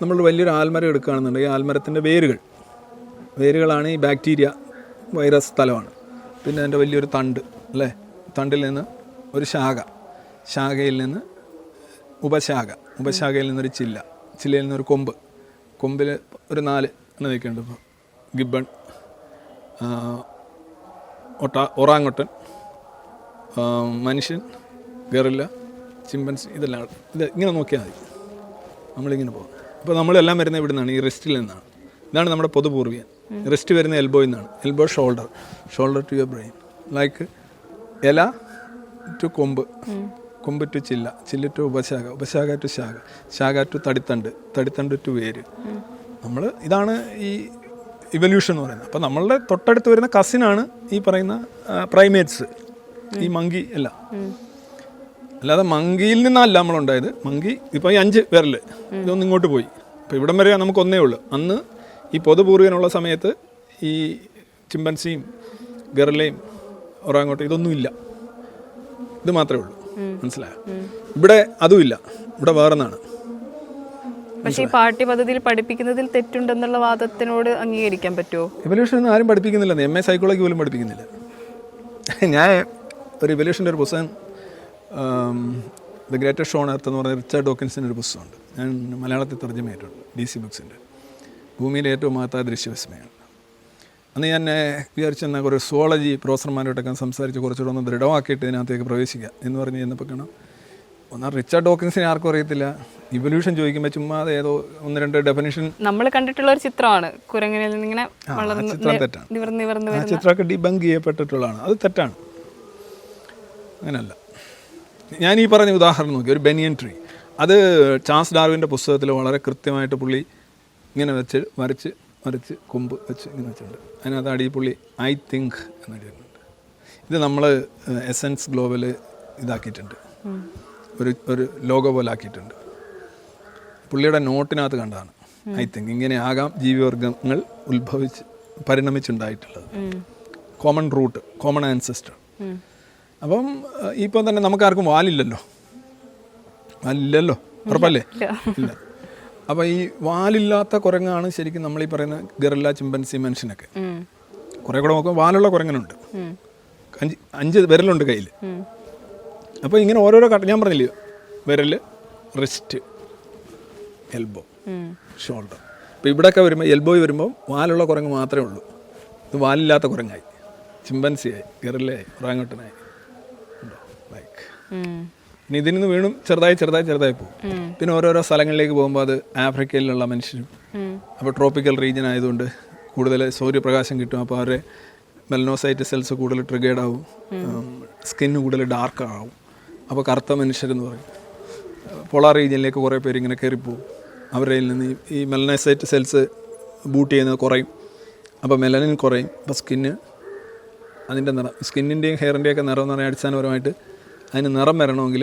നമ്മൾ വലിയൊരു ആൽമരം എടുക്കുകയാണെന്നുണ്ടെങ്കിൽ ആൽമരത്തിൻ്റെ വേരുകളാണ് ഈ ബാക്ടീരിയ വൈറസ് സ്ഥലമാണ്. പിന്നെ അതിൻ്റെ വലിയൊരു തണ്ട് അല്ലേ, തണ്ടിൽ നിന്ന് ഒരു ശാഖയിൽ നിന്ന് ഉപശാഖയിൽ നിന്നൊരു ചില്ലയിൽ നിന്നൊരു കൊമ്പിൽ ഒരു 4 നിൽക്കുന്നുണ്ട്. ഇപ്പോൾ ഗിബ്ബൺ, ഒറാങ്ങൊട്ടൻ, മനുഷ്യൻ, ഗറില്ല, ചിമ്പൻസി, ഇതെല്ലാം ഇത് ഇങ്ങനെ നോക്കിയാൽ മതി. നമ്മളിങ്ങനെ പോകും. അപ്പോൾ നമ്മളെല്ലാം വരുന്നത് ഇവിടെ നിന്നാണ്, ഈ റിസ്റ്റിൽ നിന്നാണ്. ഇതാണ് നമ്മുടെ പൊതുപൂർവ്വൻ. റിസ്റ്റ് വരുന്ന എൽബോയിൽ നിന്നാണ്. Elbow shoulder to your brain. Like ഇല ടു കൊമ്പ്, കൊമ്പ് ടു ചില്ല, ചില്ല ടു ഉപശാഖ, ഉപശാഖ ടു ശാഖ, ശാഖ ടു തടിത്തണ്ട്, തടിത്തണ്ട് ടു വേര്. നമ്മൾ ഇതാണ് ഈ ഇവല്യൂഷൻ എന്ന് പറയുന്നത്. അപ്പോൾ നമ്മളുടെ തൊട്ടടുത്ത് വരുന്ന കസിനാണ് ഈ പറയുന്ന പ്രൈമേറ്റ്സ്, ഈ മങ്കി എല്ലാം. അല്ലാതെ മങ്കിയിൽ നിന്നല്ല നമ്മളുണ്ടായത്. മങ്കി ഇപ്പോൾ ഈ 5 വിരൽ ഇതൊന്നും ഇങ്ങോട്ട് പോയി. ഇപ്പോൾ ഇവിടം വരെ നമുക്ക് ഒന്നേ ഉള്ളൂ. അന്ന് ഈ പൊതുപൂർവ്വനുള്ള സമയത്ത് ഈ ചിമ്പൻസിയും ഗറിലയും ഒറാങ്ങോട്ടും ഇതൊന്നുമില്ല, ഇത് മാത്രമേ ഉള്ളൂ. മനസ്സിലായോ? ഇവിടെ അതുമില്ല, ഇവിടെ വേറെന്നാണ്. പക്ഷേ ഈ പാഠ്യപദ്ധതിയിൽ പഠിപ്പിക്കുന്നതിൽ തെറ്റുണ്ടെന്നുള്ള വാദത്തിനോട് അംഗീകരിക്കാൻ പറ്റുമോ? ഇവല്യൂഷൻ ഒന്നും ആരും പഠിപ്പിക്കുന്നില്ല, MA സൈക്കോളജി പോലും പഠിപ്പിക്കുന്നില്ല. ഞാൻ ഒരു ഇവല്യൂഷൻ്റെ ഒരു പുസ്തകം, ദ ഗ്രേറ്റസ്റ്റ് ഷോൺ എർത്ത് എന്ന് പറയുന്ന റിച്ചാർഡ് ഡോക്കിൻസിൻ്റെ ഒരു പുസ്തകമുണ്ട്. ഞാൻ മലയാളത്തിൽ തർജ്ജമ ചെയ്തിട്ടുണ്ട്, DC ബുക്സിൻ്റെ. ഭൂമിയിലെ ഏറ്റവും മഹത്തായ ദൃശ്യവിസ്മയാണ്. അന്ന് ഞാൻ വിചാരിച്ചെന്നാൽ കുറേ സുവോളജി പ്രൊഫസർമാരോട്ടൊക്കെ സംസാരിച്ച് കുറച്ചുകൂടെ ഒന്ന് ദൃഢമാക്കിയിട്ട് ഇതിനകത്തേക്ക് പ്രവേശിക്കുക എന്ന് പറഞ്ഞ് ചെന്നപ്പോൾ കാണാം, ഒന്നാം റിച്ചാർഡ് ഡോക്കിൻസിനെ ആർക്കും അറിയത്തില്ല. ഇവല്യൂഷൻ ചോദിക്കുമ്പോൾ ചുമ്മാ ഏതോ 1-2 ഡെഫിനിഷൻ നമ്മൾ കണ്ടിട്ടുള്ള ഒരു ചിത്രമാണ്, കുരങ്ങനിൽ നിന്നിങ്ങനെ ചിത്രം തെറ്റാണ്. ആ ചിത്രമൊക്കെ ഡിബങ്ക് ചെയ്യപ്പെട്ടിട്ടുള്ളതാണ്, അത് തെറ്റാണ്. അങ്ങനെയല്ല. ഞാൻ ഈ പറഞ്ഞ ഉദാഹരണം നോക്കി, ഒരു ബനിയൻ ട്രീ, അത് ചാൾസ് ഡാർവിൻ്റെ പുസ്തകത്തിൽ വളരെ കൃത്യമായിട്ട് പുള്ളി ഇങ്ങനെ വെച്ച് വരച്ച് കൊമ്പ് വെച്ച് ഇങ്ങനെ വെച്ചിട്ടുണ്ട്. അതിനകത്ത് അടിപൊളി ഐ തിങ്ക് എന്നെഴുതിയിട്ടുണ്ട്. ഇത് നമ്മൾ എസൻസ് ഗ്ലോബൽ ഇതാക്കിയിട്ടുണ്ട്, ഒരു ലോഗോ പോലെ ആക്കിയിട്ടുണ്ട്. പുള്ളിയുടെ നോട്ടിനകത്ത് കണ്ടതാണ് ഐ തിങ്ക്. ഇങ്ങനെ ആകാം ജീവിവർഗങ്ങൾ പരിണമിച്ചുണ്ടായിട്ടുള്ളത്. Common root, common ancestor. അപ്പം ഇപ്പോൾ തന്നെ നമുക്കാർക്കും വാലില്ലല്ലോ, ഉറപ്പല്ലേ? ഇല്ല. അപ്പോൾ ഈ വാലില്ലാത്ത കുരങ്ങാണ് ശരിക്കും നമ്മൾ ഈ പറയുന്ന ഗറില്ല, ചിമ്പൻസി, മനുഷ്യനൊക്കെ. കുറേ കൂടെ നോക്കുമ്പോൾ വാലുള്ള കുരങ്ങനുണ്ട്, 5 വിരലുണ്ട് കയ്യിൽ. അപ്പോൾ ഇങ്ങനെ ഓരോരോ ഞാൻ പറഞ്ഞില്ലേ, വിരൽ, റിസ്റ്റ്, എൽബോ, ഷോൾഡർ. അപ്പോൾ ഇവിടെയൊക്കെ വരുമ്പോൾ എൽബോയിൽ വരുമ്പോൾ വാലുള്ള കുരങ്ങ് മാത്രമേ ഉള്ളൂ. ഇത് വാലില്ലാത്ത കുരങ്ങായി, ചിമ്പൻസിയായി, ഗറില്ലയായി, ഒറാങ്ങുട്ടനായി. ഇനി ഇതിൽ നിന്ന് വീണ്ടും ചെറുതായി പോകും. പിന്നെ ഓരോരോ സ്ഥലങ്ങളിലേക്ക് പോകുമ്പോൾ അത് ആഫ്രിക്കയിലുള്ള മനുഷ്യരും, അപ്പോൾ ട്രോപ്പിക്കൽ റീജിയൻ ആയതുകൊണ്ട് കൂടുതൽ സൂര്യപ്രകാശം കിട്ടും. അപ്പോൾ അവരുടെ മെലനോസൈറ്റ് സെൽസ് കൂടുതൽ ട്രിഗേർഡ് ആവും, സ്കിന്ന് കൂടുതൽ ഡാർക്ക് ആവും. അപ്പോൾ കറുത്ത മനുഷ്യരെന്ന് പറയും. പോളാർ റീജിയനിലേക്ക് കുറേ പേര് ഇങ്ങനെ കയറിപ്പോവും. അവരുടെ നിന്ന് ഈ മെലനോസൈറ്റ് സെൽസ് ബൂട്ട് ചെയ്യുന്നത് കുറയും. അപ്പോൾ മെലനിൻ കുറയും. അപ്പോൾ അതിൻ്റെ നിറം, സ്കിന്നിൻ്റെയും ഹെയറിൻ്റെയൊക്കെ നിറം എന്ന് പറഞ്ഞാൽ അടിസ്ഥാനപരമായിട്ട് അതിന് നിറം വരണമെങ്കിൽ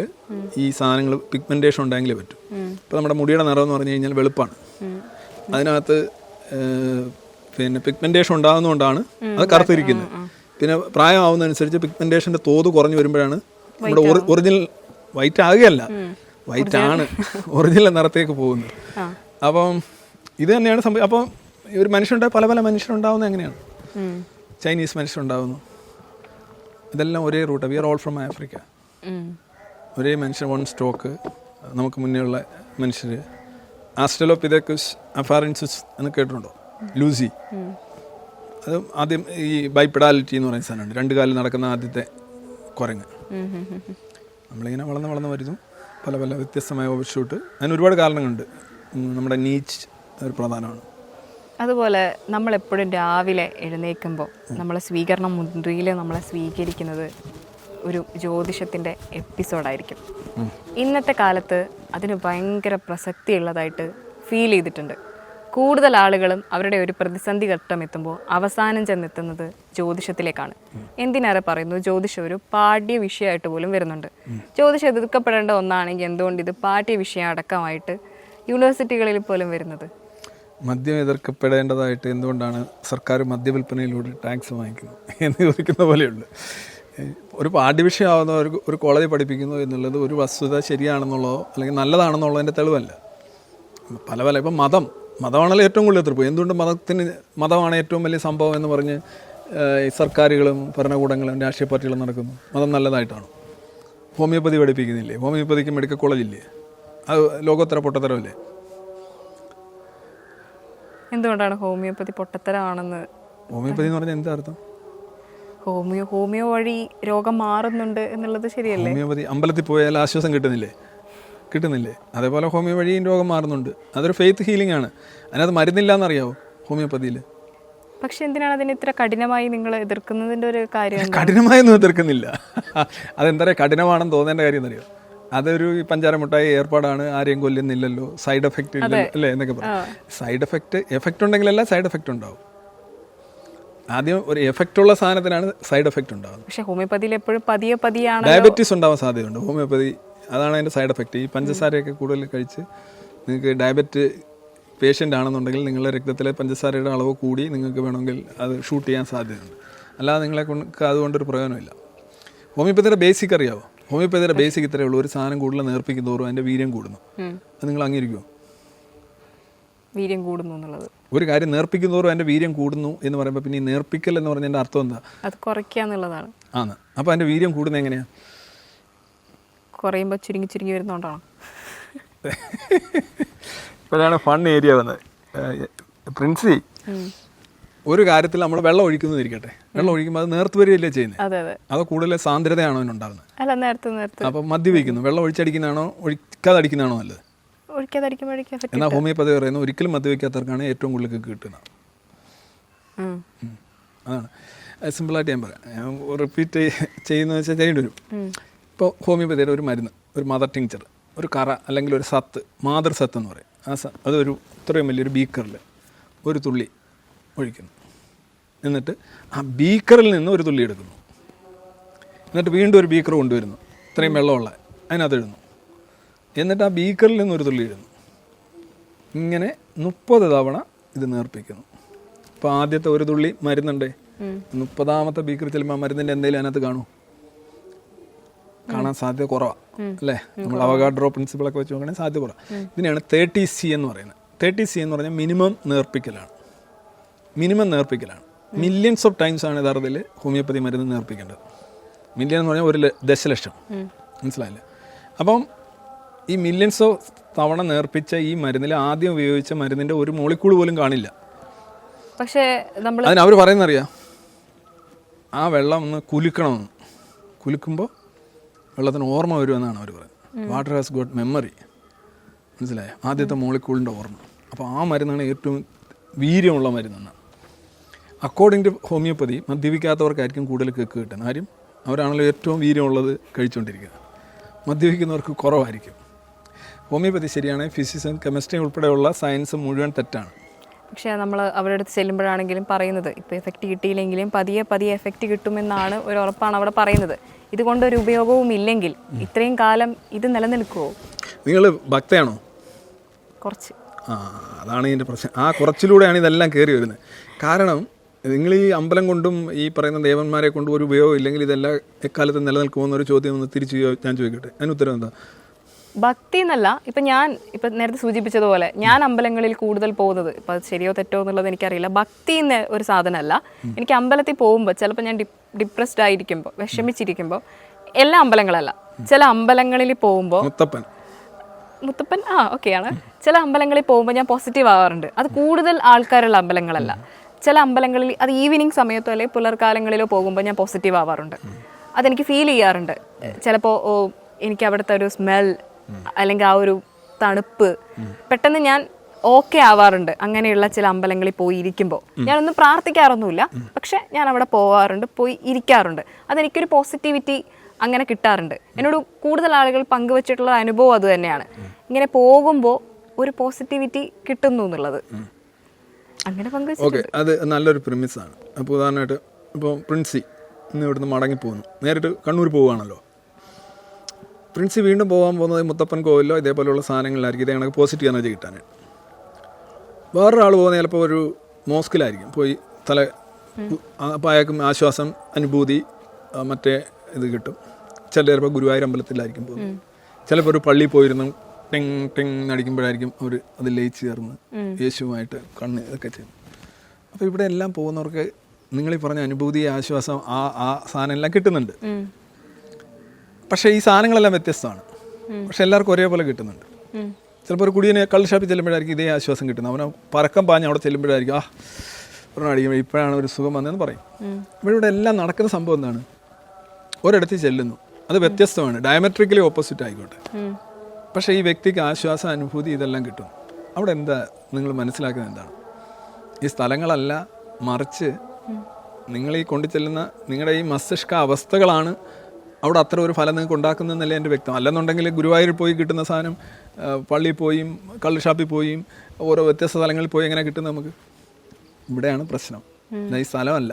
ഈ സാധനങ്ങൾ പിഗ്മെൻറ്റേഷൻ ഉണ്ടെങ്കിലേ പറ്റും. ഇപ്പോൾ നമ്മുടെ മുടിയുടെ നിറം എന്ന് പറഞ്ഞു കഴിഞ്ഞാൽ വെളുപ്പാണ്. അതിനകത്ത് പിന്നെ പിഗ്മെൻറ്റേഷൻ ഉണ്ടാകുന്നതുകൊണ്ടാണ് അത് കറുത്തിരിക്കുന്നത്. പിന്നെ പ്രായമാവുന്നതനുസരിച്ച് പിഗ്മെൻറ്റേഷൻ്റെ തോത് കുറഞ്ഞു വരുമ്പോഴാണ് നമ്മുടെ ഒറിജിനൽ വൈറ്റ് ആകുകയല്ല, വൈറ്റ് ആണ് ഒറിജിനൽ നിറത്തേക്ക് പോകുന്നത്. അപ്പം ഇത് തന്നെയാണ് സംഭവം. അപ്പം ഒരു മനുഷ്യരുണ്ടായി പല മനുഷ്യരുണ്ടാവുന്നത് എങ്ങനെയാണ്? ചൈനീസ് മനുഷ്യരുണ്ടാവുന്നു. ഇതെല്ലാം ഒരേ root. We are all from Africa. ഒരേ മനുഷ്യർ, വൺ സ്റ്റോക്ക്. നമുക്ക് മുന്നേ ഉള്ള മനുഷ്യർ ആസ്ട്രലോപിതെക്കസ് അഫാറൻസിസ് എന്ന് കേട്ടിട്ടുണ്ടോ? ലൂസി. അത് ആദ്യം ഈ ബൈപ്പെഡാലിറ്റി എന്ന് പറയുന്ന സാധനമുണ്ട്, 2 കാലിൽ നടക്കുന്ന ആദ്യത്തെ കുരങ്ങ്. നമ്മളിങ്ങനെ വളർന്ന് വരുന്നു, പല വ്യത്യസ്തമായ ഓവർഷൂട്ട്. അതിന് ഒരുപാട് കാരണങ്ങളുണ്ട്. നമ്മുടെ നീച്ച് ഒരു പ്രധാനമാണ്. അതുപോലെ നമ്മളെപ്പോഴും രാവിലെ എഴുന്നേൽക്കുമ്പോൾ നമ്മളെ സ്വീകരണ മുറിയിൽ നമ്മളെ സ്വീകരിക്കുന്നത് ഒരു ജ്യോതിഷത്തിൻ്റെ എപ്പിസോഡായിരിക്കും. ഇന്നത്തെ കാലത്ത് അതിന് ഭയങ്കര പ്രസക്തിയുള്ളതായിട്ട് ഫീൽ ചെയ്തിട്ടുണ്ട്. കൂടുതൽ ആളുകളും അവരുടെ ഒരു പ്രതിസന്ധി ഘട്ടം എത്തുമ്പോൾ അവസാനം ചെന്നെത്തുന്നത് ജ്യോതിഷത്തിലേക്കാണ്. എന്തിനേറെ പറയുന്നു, ജ്യോതിഷം ഒരു പാഠ്യ വിഷയമായിട്ട് പോലും വരുന്നുണ്ട്. ജ്യോതിഷം എതിർക്കപ്പെടേണ്ട ഒന്നാണെങ്കിൽ എന്തുകൊണ്ട് ഇത് പാഠ്യ വിഷയം അടക്കമായിട്ട് യൂണിവേഴ്സിറ്റികളിൽ പോലും വരുന്നത്? മദ്യം എതിർക്കപ്പെടേണ്ടതായിട്ട് എന്തുകൊണ്ടാണ് സർക്കാർ മദ്യവിൽപ്പനയിലൂടെ ടാക്സ് വാങ്ങിക്കുന്നത് എന്ന് ചോദിക്കുന്ന പോലെയുള്ളൂ. ഒരു പാഠ്യവിഷയമാവുന്ന ഒരു കോളേജിൽ പഠിപ്പിക്കുന്നു എന്നുള്ളത് ഒരു വസ്തുത ശരിയാണെന്നുള്ളതോ അല്ലെങ്കിൽ നല്ലതാണെന്നുള്ളതിൻ്റെ തെളിവല്ല. പല ഇപ്പം മതമാണല്ലോ ഏറ്റവും കൂടുതൽ എതിർപ്പ്. എന്തുകൊണ്ട് മതമാണ് ഏറ്റവും വലിയ സംഭവം എന്ന് പറഞ്ഞ് ഈ സർക്കാരുകളും ഭരണകൂടങ്ങളും രാഷ്ട്രീയ പാർട്ടികളും നടക്കുന്നു? മതം നല്ലതായിട്ടാണോ? ഹോമിയോപ്പതി പഠിപ്പിക്കുന്നില്ലേ? ഹോമിയോപ്പതിക്ക് മെഡിക്കൽ കോളേജില്ലേ? അത് ലോകോത്തര പൊട്ടത്തരമല്ലേ? എന്തുകൊണ്ടാണ് ഹോമിയോപ്പതി പൊട്ടത്തരമാണെന്ന്? ഹോമിയോപ്പതി എന്ന് പറഞ്ഞാൽ എന്താ അർത്ഥം? ഹോമിയോ വഴി രോഗം മാറുന്നുണ്ട് എന്നുള്ളത് ശരിയല്ലേ? ഹോമിയോപ്പതി അമ്പലത്തിൽ പോയാൽ ആശ്വാസം കിട്ടുന്നില്ലേ? അതേപോലെ ഹോമിയോ വഴിയും രോഗം മാറുന്നുണ്ട്. അതൊരു ഫെയ്ത്ത് ഹീലിംഗ് ആണ്. അതിനകത്ത് മരുന്നില്ല എന്നറിയാവോ ഹോമിയോപ്പതിയിൽ? പക്ഷെ എന്തിനാണ് അതിനെ ഇത്ര കഠിനമായി നിങ്ങൾ എതിർക്കുന്നതിന്റെ ഒരു കാര്യം? കഠിനമായൊന്നും എതിർക്കുന്നില്ല. അതെന്താ പറയുക, കഠിനമാണെന്ന് തോന്നേണ്ട കാര്യം എന്നറിയോ? അതൊരു പഞ്ചാര മുട്ടായി ഏർപ്പാടാണ്, ആരെയും കൊല്ലുന്നില്ലല്ലോ, സൈഡ് എഫക്റ്റ് ഇല്ലല്ലോ അല്ലേ എന്നൊക്കെ പറയും. സൈഡ് എഫക്റ്റ് ഉണ്ടെങ്കിലല്ല സൈഡ് എഫക്റ്റ് ഉണ്ടാവും. ആദ്യം ഒരു എഫക്റ്റ് ഉള്ള സാധനത്തിനാണ് സൈഡ് എഫക്റ്റ് ഉണ്ടാകുന്നത്. പക്ഷേ ഹോമിയോപ്പതിയിൽ എപ്പോഴും പതിയാണ്. ഡയബറ്റീസ് ഉണ്ടാവാൻ സാധ്യതയുണ്ട് ഹോമിയോപ്പതി, അതാണ് അതിൻ്റെ സൈഡ് എഫക്റ്റ്. ഈ പഞ്ചസാരയൊക്കെ കൂടുതൽ കഴിച്ച് നിങ്ങൾക്ക് ഡയബറ്റ് പേഷ്യൻ്റ് ആണെന്നുണ്ടെങ്കിൽ നിങ്ങളുടെ രക്തത്തിലെ പഞ്ചസാരയുടെ അളവ് കൂടി നിങ്ങൾക്ക് വേണമെങ്കിൽ അത് ഷൂട്ട് ചെയ്യാൻ സാധ്യതയുണ്ട്. അല്ലാതെ നിങ്ങളെ കൊണ്ട് അതുകൊണ്ടൊരു പ്രയോജനമില്ല. ഹോമിയോപ്പതിയുടെ ബേസിക് അറിയാവോ? ഹോമിയോപ്പതിയുടെ ബേസിക് ഇത്രയേ ഉള്ളൂ, ഒരു സാധനം കൂടുതൽ നേർപ്പിക്കും തോറും അതിൻ്റെ വീര്യം കൂടുന്നു. അത് നിങ്ങൾ അംഗീകരിക്കുമോ? വീര്യം കൂടുന്നു എന്നുള്ളത്, ഒരു കാര്യം നേർപ്പിക്കും തോറും അതിൻ്റെ വീര്യം കൂടുന്നു എന്ന് പറയുമ്പോൾ പിന്നെ ഈ നേർപ്പിക്കൽ എന്ന് പറഞ്ഞതിൻ്റെ അർത്ഥം എന്താ? അത് കുറയ്ക്കുക എന്നുള്ളതാണ്. ആണ്. അപ്പോൾ അതിൻ്റെ വീര്യം കൂടുന്നത് എങ്ങനെയാണ്? കുറയുമ്പോൾ ചുരുങ്ങി ചുരുങ്ങി വരുന്നോണ്ടാണ്. ഇപ്പോഴാണ് ഫൺ ഏരിയ വന്നത്. പ്രിൻസി, ഒരു കാര്യത്തിൽ നമ്മൾ വെള്ളം ഒഴിക്കുന്നതിരിക്കട്ടെ, വെള്ളം ഒഴിക്കുമ്പോൾ അത് നേർത്ത് വരികയല്ലേ ചെയ്യുന്നത്? അതോ കൂടുതൽ സാന്ദ്രതയാണോ അതിനുണ്ടാകുന്നത്? അല്ല, നേരത്തെ. അപ്പം മദ്യപിക്കുന്നു, വെള്ളം ഒഴിച്ചടിക്കുന്നതാണോ ഒഴിക്കാതെ അടിക്കുന്നതാണോ നല്ലത്? എന്നാൽ ഹോമിയോപ്പതി പറയുന്നു ഒരിക്കലും മദ്യപിക്കാത്തവർക്കാണ് ഏറ്റവും കൂടുതൽ കിട്ടുന്നത്. അതാണ് സിമ്പിളായിട്ട് ഞാൻ പറയാം. ഞാൻ റിപ്പീറ്റ് ചെയ്യുന്നത് വെച്ചാൽ ചെയ്യേണ്ടി വരും. ഇപ്പോൾ ഹോമിയോപ്പതിയുടെ ഒരു മരുന്ന്, ഒരു മദർ ടിങ്ചർ, ഒരു കറ അല്ലെങ്കിൽ ഒരു സത്ത്, മാതൃസത്ത് എന്ന് പറയും. അതൊരു ഇത്രയും വലിയൊരു ബീക്കറിൽ ഒരു തുള്ളി ഒഴിക്കുന്നു. എന്നിട്ട് ആ ബീക്കറിൽ നിന്ന് ഒരു തുള്ളി എടുക്കുന്നു. എന്നിട്ട് വീണ്ടും ഒരു ബീക്കർ കൊണ്ടുവരുന്നു, ഇത്രയും വെള്ളമുള്ള, അതിനകത്ത് ഇടുന്നു. എന്നിട്ട് ആ ബീക്കറിൽ നിന്ന് ഒരു തുള്ളി ഇടുന്നു. ഇങ്ങനെ 30 തവണ ഇത് നേർപ്പിക്കുന്നു. അപ്പോൾ ആദ്യത്തെ ഒരു തുള്ളി മരുന്നുണ്ടേ, 30ാമത്തെ ബീക്കർ ചെല്ലുമ്പോൾ ആ മരുന്നിൻ്റെ എന്തെങ്കിലും അതിനകത്ത് കാണാൻ സാധ്യത കുറവാണ് അല്ലേ? നമ്മൾ അവഗാഡ്രോ പ്രിൻസിപ്പിളൊക്കെ വെച്ച് നോക്കണമെങ്കിൽ സാധ്യത കുറവാണ്. ഇതിനെയാണ് 30C എന്ന് പറയുന്നത്. 30C എന്ന് പറഞ്ഞാൽ മിനിമം നേർപ്പിക്കലാണ്. മില്യൺസ് ഓഫ് ടൈംസ് ആണ് യഥാർത്ഥത്തിൽ ഹോമിയോപ്പതി മരുന്ന് നേർപ്പിക്കേണ്ടത്. മില്യൺ എന്ന് പറഞ്ഞാൽ 1 ദശലക്ഷം, മനസ്സിലായില്ലേ? അപ്പം ഈ മില്യൺസ് ഓഫ് തവണ നേർപ്പിച്ച ഈ മരുന്നിൽ ആദ്യം ഉപയോഗിച്ച മരുന്നിൻ്റെ ഒരു മോളിക്കൂൾ പോലും കാണില്ല. പക്ഷേ അതിന് അവർ പറയുന്നറിയാം, ആ വെള്ളം ഒന്ന് കുലുക്കണമെന്ന്. കുലുക്കുമ്പോൾ വെള്ളത്തിന് ഓർമ്മ വരുമെന്നാണ് അവർ പറയുന്നത്. വാട്ടർ ഹാസ് ഗോട്ട് മെമ്മറി, മനസ്സിലായോ? ആദ്യത്തെ മോളിക്കൂളിൻ്റെ ഓർമ്മ. അപ്പോൾ ആ മരുന്നാണ് ഏറ്റവും വീര്യമുള്ള മരുന്നെന്നാണ്. അക്കോർഡിംഗ് ടു ഹോമിയോപ്പതി മദ്യപിക്കാത്തവർക്കായിരിക്കും കൂടുതൽ കേക്ക് കിട്ടുന്നത്. കാര്യം അവരാണല്ലോ ഏറ്റവും വീര്യമുള്ളത് കഴിച്ചുകൊണ്ടിരിക്കുന്നത്. മദ്യപിക്കുന്നവർക്ക് കുറവായിരിക്കും. ഹോമിയോപ്പതി ശരിയാണ്, ഫിസിക്സും കെമിസ്ട്രി ഉൾപ്പെടെയുള്ള സയൻസ് മുഴുവൻ തെറ്റാണ്. പക്ഷേ നമ്മൾ അവരുടെ അടുത്ത് ചെല്ലുമ്പോഴാണെങ്കിലും പറയുന്നത് ഇപ്പോൾ എഫക്റ്റ് കിട്ടിയില്ലെങ്കിലും പതിയെ എഫക്റ്റ് കിട്ടുമെന്നാണ് ഒരു ഉറപ്പാണ് അവിടെ പറയുന്നത്. ഇതുകൊണ്ടൊരു ഉപയോഗവും ഇല്ലെങ്കിൽ ഇത്രയും കാലം ഇത് നിലനിൽക്കുമോ? നിങ്ങൾ ഭക്തയാണോ? കുറച്ച്. അതാണ് ഇതിൻ്റെ പ്രശ്നം. ആ കുറച്ചിലൂടെയാണ് ഇതെല്ലാം കയറി വരുന്നത്. കാരണം നിങ്ങൾ ഈ അമ്പലം കൊണ്ടും ഈ പറയുന്ന ദേവന്മാരെ കൊണ്ടും ഒരു ഉപയോഗം ഇല്ലെങ്കിൽ ഇതെല്ലാം എക്കാലത്ത് നിലനിൽക്കുമെന്നൊരു ചോദ്യം ഒന്ന് തിരിച്ച് ഞാൻ ചോദിക്കട്ടെ, അതിന് ഉത്തരം എന്താ? ഭക്തി എന്നല്ല, ഇപ്പം നേരത്തെ സൂചിപ്പിച്ചതുപോലെ ഞാൻ അമ്പലങ്ങളിൽ കൂടുതൽ പോകുന്നത്, ഇപ്പം അത് ശരിയോ തെറ്റോ എന്നുള്ളത് എനിക്കറിയില്ല. ഭക്തി എന്ന ഒരു സാധനമല്ല. എനിക്ക് അമ്പലത്തിൽ പോകുമ്പോൾ ചിലപ്പോൾ ഞാൻ ഡിപ്രസ്ഡ് ആയിരിക്കുമ്പോൾ, വിഷമിച്ചിരിക്കുമ്പോൾ, എല്ലാ അമ്പലങ്ങളല്ല, ചില അമ്പലങ്ങളിൽ പോകുമ്പോൾ മുത്തപ്പൻ ഓക്കെയാണ്. ചില അമ്പലങ്ങളിൽ പോകുമ്പോൾ ഞാൻ പോസിറ്റീവ് ആവാറുണ്ട്. അത് കൂടുതൽ ആൾക്കാരുള്ള അമ്പലങ്ങളല്ല. ചില അമ്പലങ്ങളിൽ അത് ഈവനിങ് സമയത്തോ അല്ലെങ്കിൽ പുലർക്കാലങ്ങളിലോ പോകുമ്പോൾ ഞാൻ പോസിറ്റീവ് ആവാറുണ്ട്. അതെനിക്ക് ഫീൽ ചെയ്യാറുണ്ട്. ചിലപ്പോൾ എനിക്ക് അവിടുത്തെ ഒരു സ്മെൽ അല്ലെങ്കിൽ ആ ഒരു തണുപ്പ് പെട്ടെന്ന് ഞാൻ ഓക്കെ ആവാറുണ്ട്. അങ്ങനെയുള്ള ചില അമ്പലങ്ങളിൽ പോയി ഇരിക്കുമ്പോൾ ഞാനൊന്നും പ്രാർത്ഥിക്കാറൊന്നുമില്ല, പക്ഷെ ഞാൻ അവിടെ പോവാറുണ്ട്, പോയി ഇരിക്കാറുണ്ട്. അതെനിക്കൊരു പോസിറ്റിവിറ്റി അങ്ങനെ കിട്ടാറുണ്ട്. എന്നോട് കൂടുതൽ ആളുകൾ പങ്കുവച്ചിട്ടുള്ള അനുഭവം അത് തന്നെയാണ്. ഇങ്ങനെ പോകുമ്പോൾ ഒരു പോസിറ്റിവിറ്റി കിട്ടുന്നു എന്നുള്ളത്. അങ്ങനെ ഓക്കെ, അത് നല്ലൊരു പ്രിമിസാണ്. അപ്പോൾ ഉദാഹരണമായിട്ട് ഇപ്പോൾ പ്രിൻസി ഇന്ന് ഇവിടുന്ന് മടങ്ങിപ്പോകുന്നു, നേരിട്ട് കണ്ണൂർ പോവുകയാണല്ലോ. പ്രിൻസി വീണ്ടും പോകാൻ പോകുന്നത് മുത്തപ്പൻ കോവിലോ ഇതേപോലെയുള്ള സാധനങ്ങളിലായിരിക്കും ഇതേ കണക്ക് പോസിറ്റീവ് എനർജി കിട്ടാനായിട്ട്. വേറൊരാൾ പോകുന്നത് ചിലപ്പോൾ ഒരു മോസ്കിലായിരിക്കും പോയി അപ്പോൾ അയാൾക്കും ആശ്വാസം, അനുഭൂതി, മറ്റേ ഇത് കിട്ടും. ചിലപ്പോൾ ഗുരുവായൂർ അമ്പലത്തിലായിരിക്കും പോകുന്നത്. ചിലപ്പോൾ ഒരു പള്ളിയിൽ പോയിരുന്നു ടെങ് ടെങ് നടിക്കുമ്പോഴായിരിക്കും അവർ അത് ലയിച്ച് ചേർന്ന് യേശുവുമായിട്ട് കണ്ണ് ഇതൊക്കെ ചെയ്യും. അപ്പോൾ ഇവിടെ എല്ലാം പോകുന്നവർക്ക് നിങ്ങളീ പറഞ്ഞ അനുഭൂതി, ആശ്വാസം, ആ സാധനം എല്ലാം കിട്ടുന്നുണ്ട്. പക്ഷേ ഈ സാധനങ്ങളെല്ലാം വ്യത്യസ്തമാണ്. പക്ഷെ എല്ലാവർക്കും ഒരേപോലെ കിട്ടുന്നുണ്ട്. ചിലപ്പോൾ ഒരു കുടിയനെ കള്ള് ഷാപ്പിൽ ചെല്ലുമ്പോഴായിരിക്കും ഇതേ ആശ്വാസം കിട്ടുന്നത്. അവനെ പറക്കം പാഞ്ഞ് അവിടെ ചെല്ലുമ്പോഴായിരിക്കും ഒരെണ്ണം അടിക്കുമ്പോൾ ഇപ്പോഴാണ് ഒരു സുഖം വന്നതെന്ന് പറയും. ഇവിടെ എല്ലാം നടക്കുന്ന സംഭവം എന്താണ്? ഒരിടത്ത് ചെല്ലുന്നു, അത് വ്യത്യസ്തമാണ്, ഡയമെട്രിക്കലി ഓപ്പോസിറ്റ് ആയിക്കോട്ടെ. പക്ഷേ ഈ വ്യക്തിക്ക് ആശ്വാസം, അനുഭൂതി ഇതെല്ലാം കിട്ടും. അവിടെ എന്താ നിങ്ങൾ മനസ്സിലാക്കുന്നത് എന്താണ്? ഈ സ്ഥലങ്ങളല്ല മറിച്ച് നിങ്ങൾ ഈ കൊണ്ടുചെല്ലുന്ന നിങ്ങളുടെ ഈ മസ്തിഷ്ക അവസ്ഥകളാണ് അവിടെ അത്ര ഒരു ഫലം നിങ്ങൾക്ക് ഉണ്ടാക്കുന്നതെന്നല്ലേ എൻ്റെ വ്യക്തം. അല്ലെന്നുണ്ടെങ്കിൽ ഗുരുവായൂരിൽ പോയി കിട്ടുന്ന സാധനം പള്ളിയിൽ പോയും കള്ള് ഷാപ്പിൽ പോയും ഓരോ വ്യത്യസ്ത സ്ഥലങ്ങളിൽ പോയി എങ്ങനെ കിട്ടും നമുക്ക്? ഇവിടെയാണ് പ്രശ്നം. ഈ സ്ഥലമല്ല,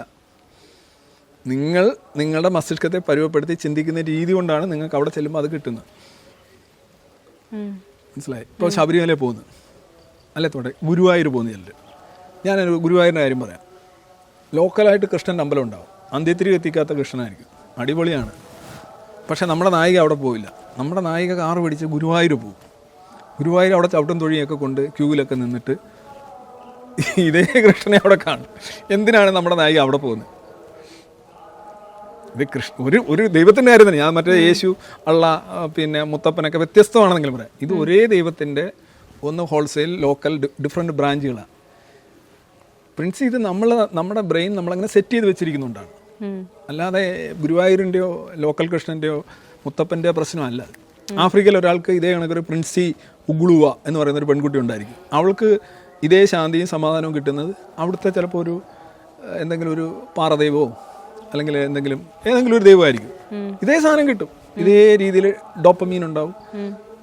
നിങ്ങൾ നിങ്ങളുടെ മസ്തിഷ്കത്തെ പരുവപ്പെടുത്തി ചിന്തിക്കുന്ന രീതി കൊണ്ടാണ് നിങ്ങൾക്ക് അവിടെ ചെല്ലുമ്പോൾ അത് കിട്ടുന്നത്. മനസ്സിലായി? ഇപ്പോൾ ശബരിമലയിൽ പോകുന്നു അല്ലേ, തോട്ടെ ഗുരുവായൂർ പോകുന്ന ചിലർ. ഞാനൊരു ഗുരുവായൂരിൻ്റെ കാര്യം പറയാം. ലോക്കലായിട്ട് കൃഷ്ണൻ്റെ അമ്പലം ഉണ്ടാവും, അന്ത്യത്തിരി എത്തിക്കാത്ത കൃഷ്ണനായിരിക്കും, അടിപൊളിയാണ്. പക്ഷേ നമ്മുടെ നായിക അവിടെ പോവില്ല. നമ്മുടെ നായിക കാറ് പിടിച്ച് ഗുരുവായൂർ പോകും. ഗുരുവായൂർ അവിടെ ചവിട്ടും തൊഴിയൊക്കെ കൊണ്ട് ക്യൂവിലൊക്കെ നിന്നിട്ട് ഇതേ കൃഷ്ണനെ അവിടെ കാണും. എന്തിനാണ് നമ്മുടെ നായിക അവിടെ പോകുന്നത്? ഇത് ഒരു ദൈവത്തിൻ്റെ കാര്യം തന്നെ. ഞാൻ മറ്റേ യേശു അള്ള പിന്നെ മുത്തപ്പനൊക്കെ വ്യത്യസ്തമാണെന്നെങ്കിലും പറയാം. ഇത് ഒരേ ദൈവത്തിൻ്റെ ഒന്ന് ഹോൾസെയിൽ ലോക്കൽ ഡിഫറെൻറ്റ് ബ്രാഞ്ചുകളാണ്. പ്രിൻസ് ഇത് നമ്മുടെ ബ്രെയിൻ നമ്മളങ്ങനെ സെറ്റ് ചെയ്ത് വെച്ചിരിക്കുന്നുണ്ടാണ്. അല്ലാതെ ഗുരുവായൂരിൻ്റെയോ ലോക്കൽ കൃഷ്ണൻ്റെയോ മുത്തപ്പൻ്റെയോ പ്രശ്നമല്ല. ആഫ്രിക്കയിൽ ഒരാൾക്ക് ഇതേ കണക്കൊരു പ്രിൻസി ഉഗ്ലുവ എന്ന് പറയുന്ന ഒരു പെൺകുട്ടി ഉണ്ടായിരിക്കും. അവൾക്ക് ഇതേ ശാന്തിയും സമാധാനവും കിട്ടുന്നത് അവിടുത്തെ ചിലപ്പോൾ ഒരു എന്തെങ്കിലും ഒരു പാറദൈവമോ അല്ലെങ്കിൽ ഏതെങ്കിലും ഒരു ദൈവമായിരിക്കും. ഇതേ സാധനം കിട്ടും. ഇതേ രീതിയിൽ ഡോപ്പമീൻ ഉണ്ടാവും,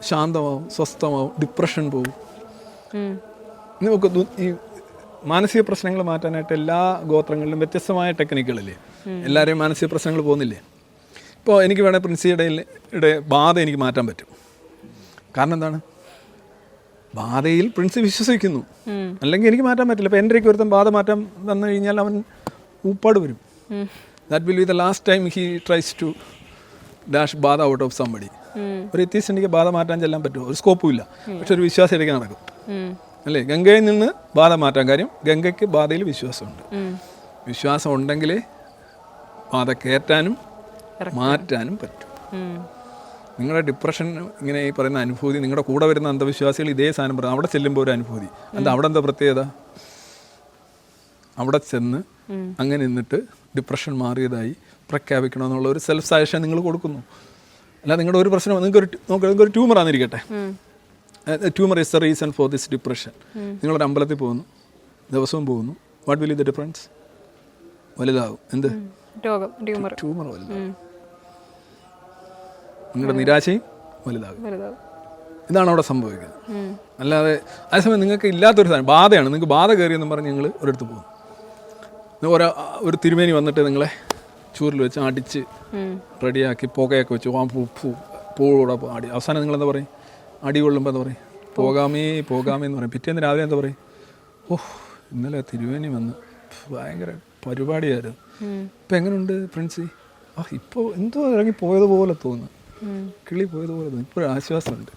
ശാന്തമാവും, സ്വസ്ഥമാവും, ഡിപ്രഷൻ പോവും. നമുക്ക് ഈ മാനസിക പ്രശ്നങ്ങൾ മാറ്റാനായിട്ട് എല്ലാ ഗോത്രങ്ങളിലും വ്യത്യസ്തമായ ടെക്നിക്കുകളില്ലേ? എല്ലാവരെയും മാനസിക പ്രശ്നങ്ങൾ പോകുന്നില്ലേ? ഇപ്പോൾ എനിക്ക് വേണേൽ പ്രിൻസിയുടെ ബാധ എനിക്ക് മാറ്റാൻ പറ്റും. കാരണം എന്താണ്? ബാധയിൽ പ്രിൻസ് വിശ്വസിക്കുന്നു, അല്ലെങ്കിൽ എനിക്ക് മാറ്റാൻ പറ്റില്ല. ഇപ്പോൾ എൻ്റെ ഒരുത്തൻ ബാധ മാറ്റാൻ വന്നു കഴിഞ്ഞാൽ അവൻ ഊപ്പാട് വരും. That will be the last time he tries to dash ബാധ ഔട്ട് ഓഫ് സംബഡി. ഒരു എത്തീസ്റ്റിക്ക് ബാധ മാറ്റാൻ ചെല്ലാൻ പറ്റുമോ? ഒരു സ്കോപ്പും ഇല്ല. പക്ഷെ ഒരു വിശ്വാസം ഇടയ്ക്ക് നടക്കും അല്ലേ? ഗംഗയിൽ നിന്ന് ബാധ മാറ്റാൻ കാര്യം ഗംഗയ്ക്ക് ബാധയിൽ വിശ്വാസമുണ്ട്. വിശ്വാസം ഉണ്ടെങ്കിൽ ബാധ കയറ്റാനും മാറ്റാനും പറ്റും. നിങ്ങളുടെ ഡിപ്രഷൻ ഇങ്ങനെ ഈ പറയുന്ന അനുഭൂതി, നിങ്ങളുടെ കൂടെ വരുന്ന അന്ധവിശ്വാസികൾ ഇതേ സാധനം പറയും. അവിടെ ചെല്ലുമ്പോൾ ഒരു അനുഭൂതി, എന്താ അവിടെ എന്താ പ്രത്യേകത? അവിടെ ചെന്ന് അങ്ങനെ നിന്നിട്ട് ഡിപ്രഷൻ മാറിയതായി പ്രഖ്യാപിക്കണമെന്നുള്ള ഒരു സെൽഫ് സജഷൻ നിങ്ങൾ കൊടുക്കുന്നു. അല്ല, നിങ്ങളുടെ ഒരു പ്രശ്നം നിങ്ങൾക്കൊരു ട്യൂമർ ആണെന്നിരിക്കട്ടെ, tumour is the reason for this depression. നിങ്ങളൊരു അമ്പലത്തിൽ പോകുന്നു, ദിവസവും പോകുന്നു. What will the difference? വലുതാവും. എന്ത്? ട്യൂമർ വലുതാവും. നിങ്ങളുടെ നിരാശയും വലുതാകും. ഇതാണ് അവിടെ സംഭവിക്കുന്നത്. അല്ലാതെ അതേസമയം നിങ്ങൾക്ക് ഇല്ലാത്തൊരു സാധനം ബാധയാണ്. നിങ്ങൾക്ക് ബാധ കയറിയെന്നും പറഞ്ഞ് നിങ്ങൾ ഒരിടത്ത് പോകുന്നു. ഒരു തിരുമേനി വന്നിട്ട് നിങ്ങളെ ചൂരിൽ വെച്ച് അടിച്ച് റെഡിയാക്കി പുകയൊക്കെ വെച്ച് പൂളൂടെ അടി. അവസാനം നിങ്ങളെന്താ പറയും? അടി കൊള്ളുമ്പോൾ എന്താ പറയും? പോകാമേ എന്ന് പറയും. പിറ്റേന്ന് രാവിലെ എന്താ പറയും? ഓഹ്, ഇന്നലെ തിരുമേനി വന്ന് ഭയങ്കര പരിപാടിയായിരുന്നു. ഇപ്പം എങ്ങനെയുണ്ട് പ്രിൻസി? ഇപ്പോൾ എന്തോ ഇറങ്ങി പോയതുപോലെ തോന്നുന്നു, കിളി പോയതുപോലെ തോന്നുന്നു. ഇപ്പോഴും ആശ്വാസമുണ്ട്.